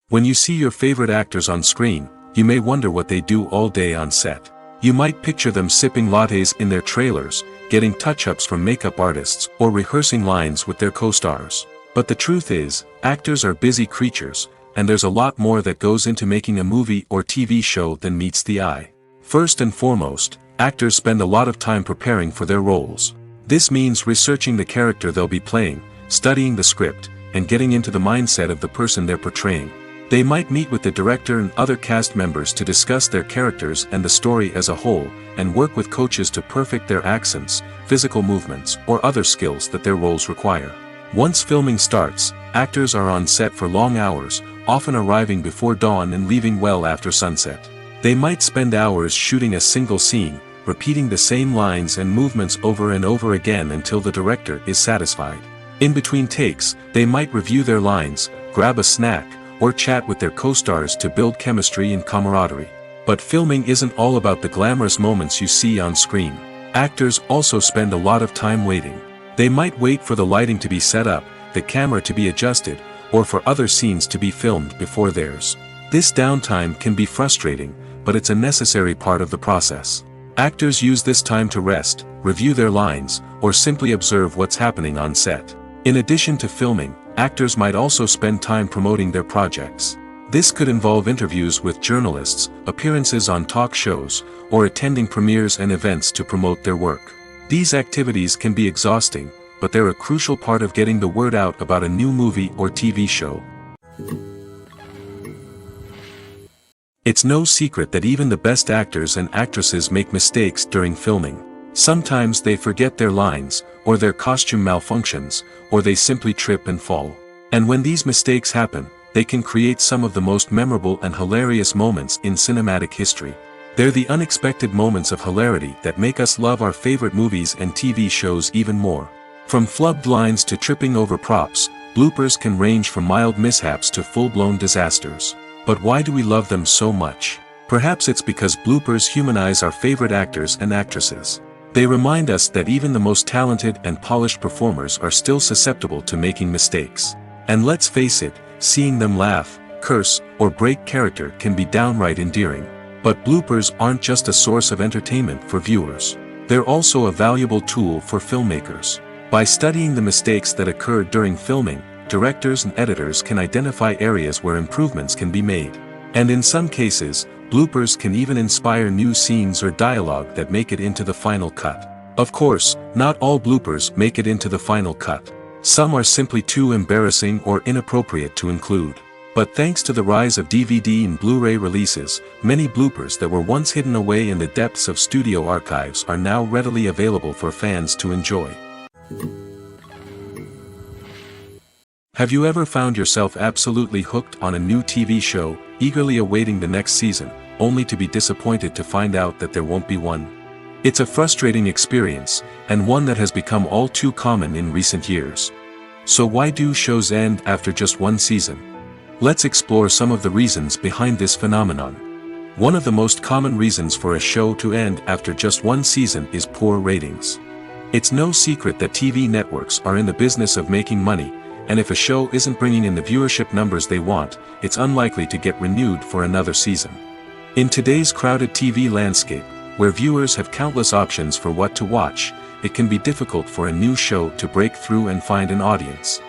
S2: When you see your favorite actors on screen, you may wonder what they do all day on set. You might picture them sipping lattes in their trailers, getting touch-ups from makeup artists, or rehearsing lines with their co-stars. But the truth is, actors are busy creatures, and there's a lot more that goes into making a movie or TV show than meets the eye. First and foremost, actors spend a lot of time preparing for their roles. This means researching the character they'll be playing, studying the script, and getting into the mindset of the person they're portraying. They might meet with the director and other cast members to discuss their characters and the story as a whole, and work with coaches to perfect their accents, physical movements, or other skills that their roles require. Once filming starts, actors are on set for long hours, often arriving before dawn and leaving well after sunset. They might spend hours shooting a single scene, repeating the same lines and movements over and over again until the director is satisfied. In between takes, they might review their lines, grab a snack, or chat with their co-stars to build chemistry and camaraderie. But filming isn't all about the glamorous moments you see on screen. Actors also spend a lot of time waiting. They might wait for the lighting to be set up, the camera to be adjusted, or for other scenes to be filmed before theirs. This downtime can be frustrating, but it's a necessary part of the process. Actors use this time to rest, review their lines, or simply observe what's happening on set. In addition to filming, actors might also spend time promoting their projects. This could involve interviews with journalists, appearances on talk shows, or attending premieres and events to promote their work. These activities can be exhausting, but they're a crucial part of getting the word out about a new movie or TV show. It's no secret that even the best actors and actresses make mistakes during filming. Sometimes they forget their lines, or their costume malfunctions, or they simply trip and fall. And when these mistakes happen, they can create some of the most memorable and hilarious moments in cinematic history. They're the unexpected moments of hilarity that make us love our favorite movies and TV shows even more. From flubbed lines to tripping over props, bloopers can range from mild mishaps to full-blown disasters. But why do we love them so much? Perhaps it's because bloopers humanize our favorite actors and actresses. They remind us that even the most talented and polished performers are still susceptible to making mistakes. And let's face it, seeing them laugh, curse, or break character can be downright endearing. But bloopers aren't just a source of entertainment for viewers. They're also a valuable tool for filmmakers. By studying the mistakes that occurred during filming, directors and editors can identify areas where improvements can be made. And in some cases, bloopers can even inspire new scenes or dialogue that make it into the final cut. Of course, not all bloopers make it into the final cut. Some are simply too embarrassing or inappropriate to include. But thanks to the rise of DVD and Blu-ray releases, many bloopers that were once hidden away in the depths of studio archives are now readily available for fans to enjoy. Have you ever found yourself absolutely hooked on a new TV show, eagerly awaiting the next season, only to be disappointed to find out that there won't be one? It's a frustrating experience, and one that has become all too common in recent years. So why do shows end after just one season? Let's explore some of the reasons behind this phenomenon. One of the most common reasons for a show to end after just one season is poor ratings. It's no secret that TV networks are in the business of making money, and if a show isn't bringing in the viewership numbers they want, it's unlikely to get renewed for another season. In today's crowded TV landscape, where viewers have countless options for what to watch, it can be difficult for a new show to break through and find an audience.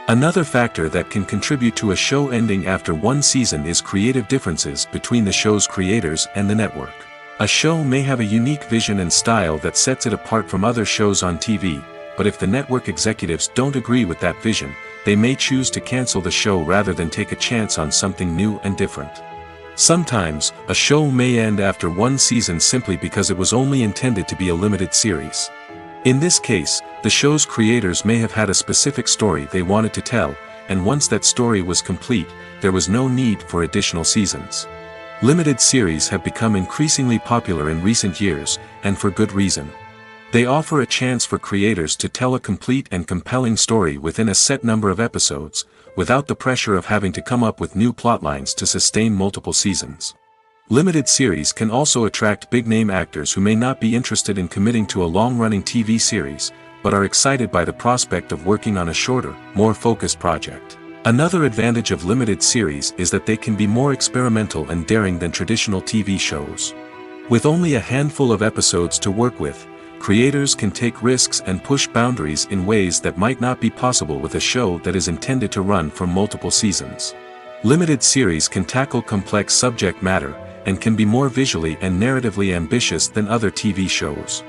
S2: Another factor that can contribute to a show ending after one season is creative differences between the show's creators and the network. A show may have a unique vision and style that sets it apart from other shows on TV, but if the network executives don't agree with that vision, they may choose to cancel the show rather than take a chance on something new and different. Sometimes, a show may end after one season simply because it was only intended to be a limited series. In this case, the show's creators may have had a specific story they wanted to tell, and once that story was complete, there was no need for additional seasons. Limited series have become increasingly popular in recent years, and for good reason. They offer a chance for creators to tell a complete and compelling story within a set number of episodes, without the pressure of having to come up with new plotlines to sustain multiple seasons. Limited series can also attract big-name actors who may not be interested in committing to a long-running TV series, but are excited by the prospect of working on a shorter, more focused project. Another advantage of limited series is that they can be more experimental and daring than traditional TV shows. With only a handful of episodes to work with, creators can take risks and push boundaries in ways that might not be possible with a show that is intended to run for multiple seasons. Limited series can tackle complex subject matter, and can be more visually and narratively ambitious than other TV shows.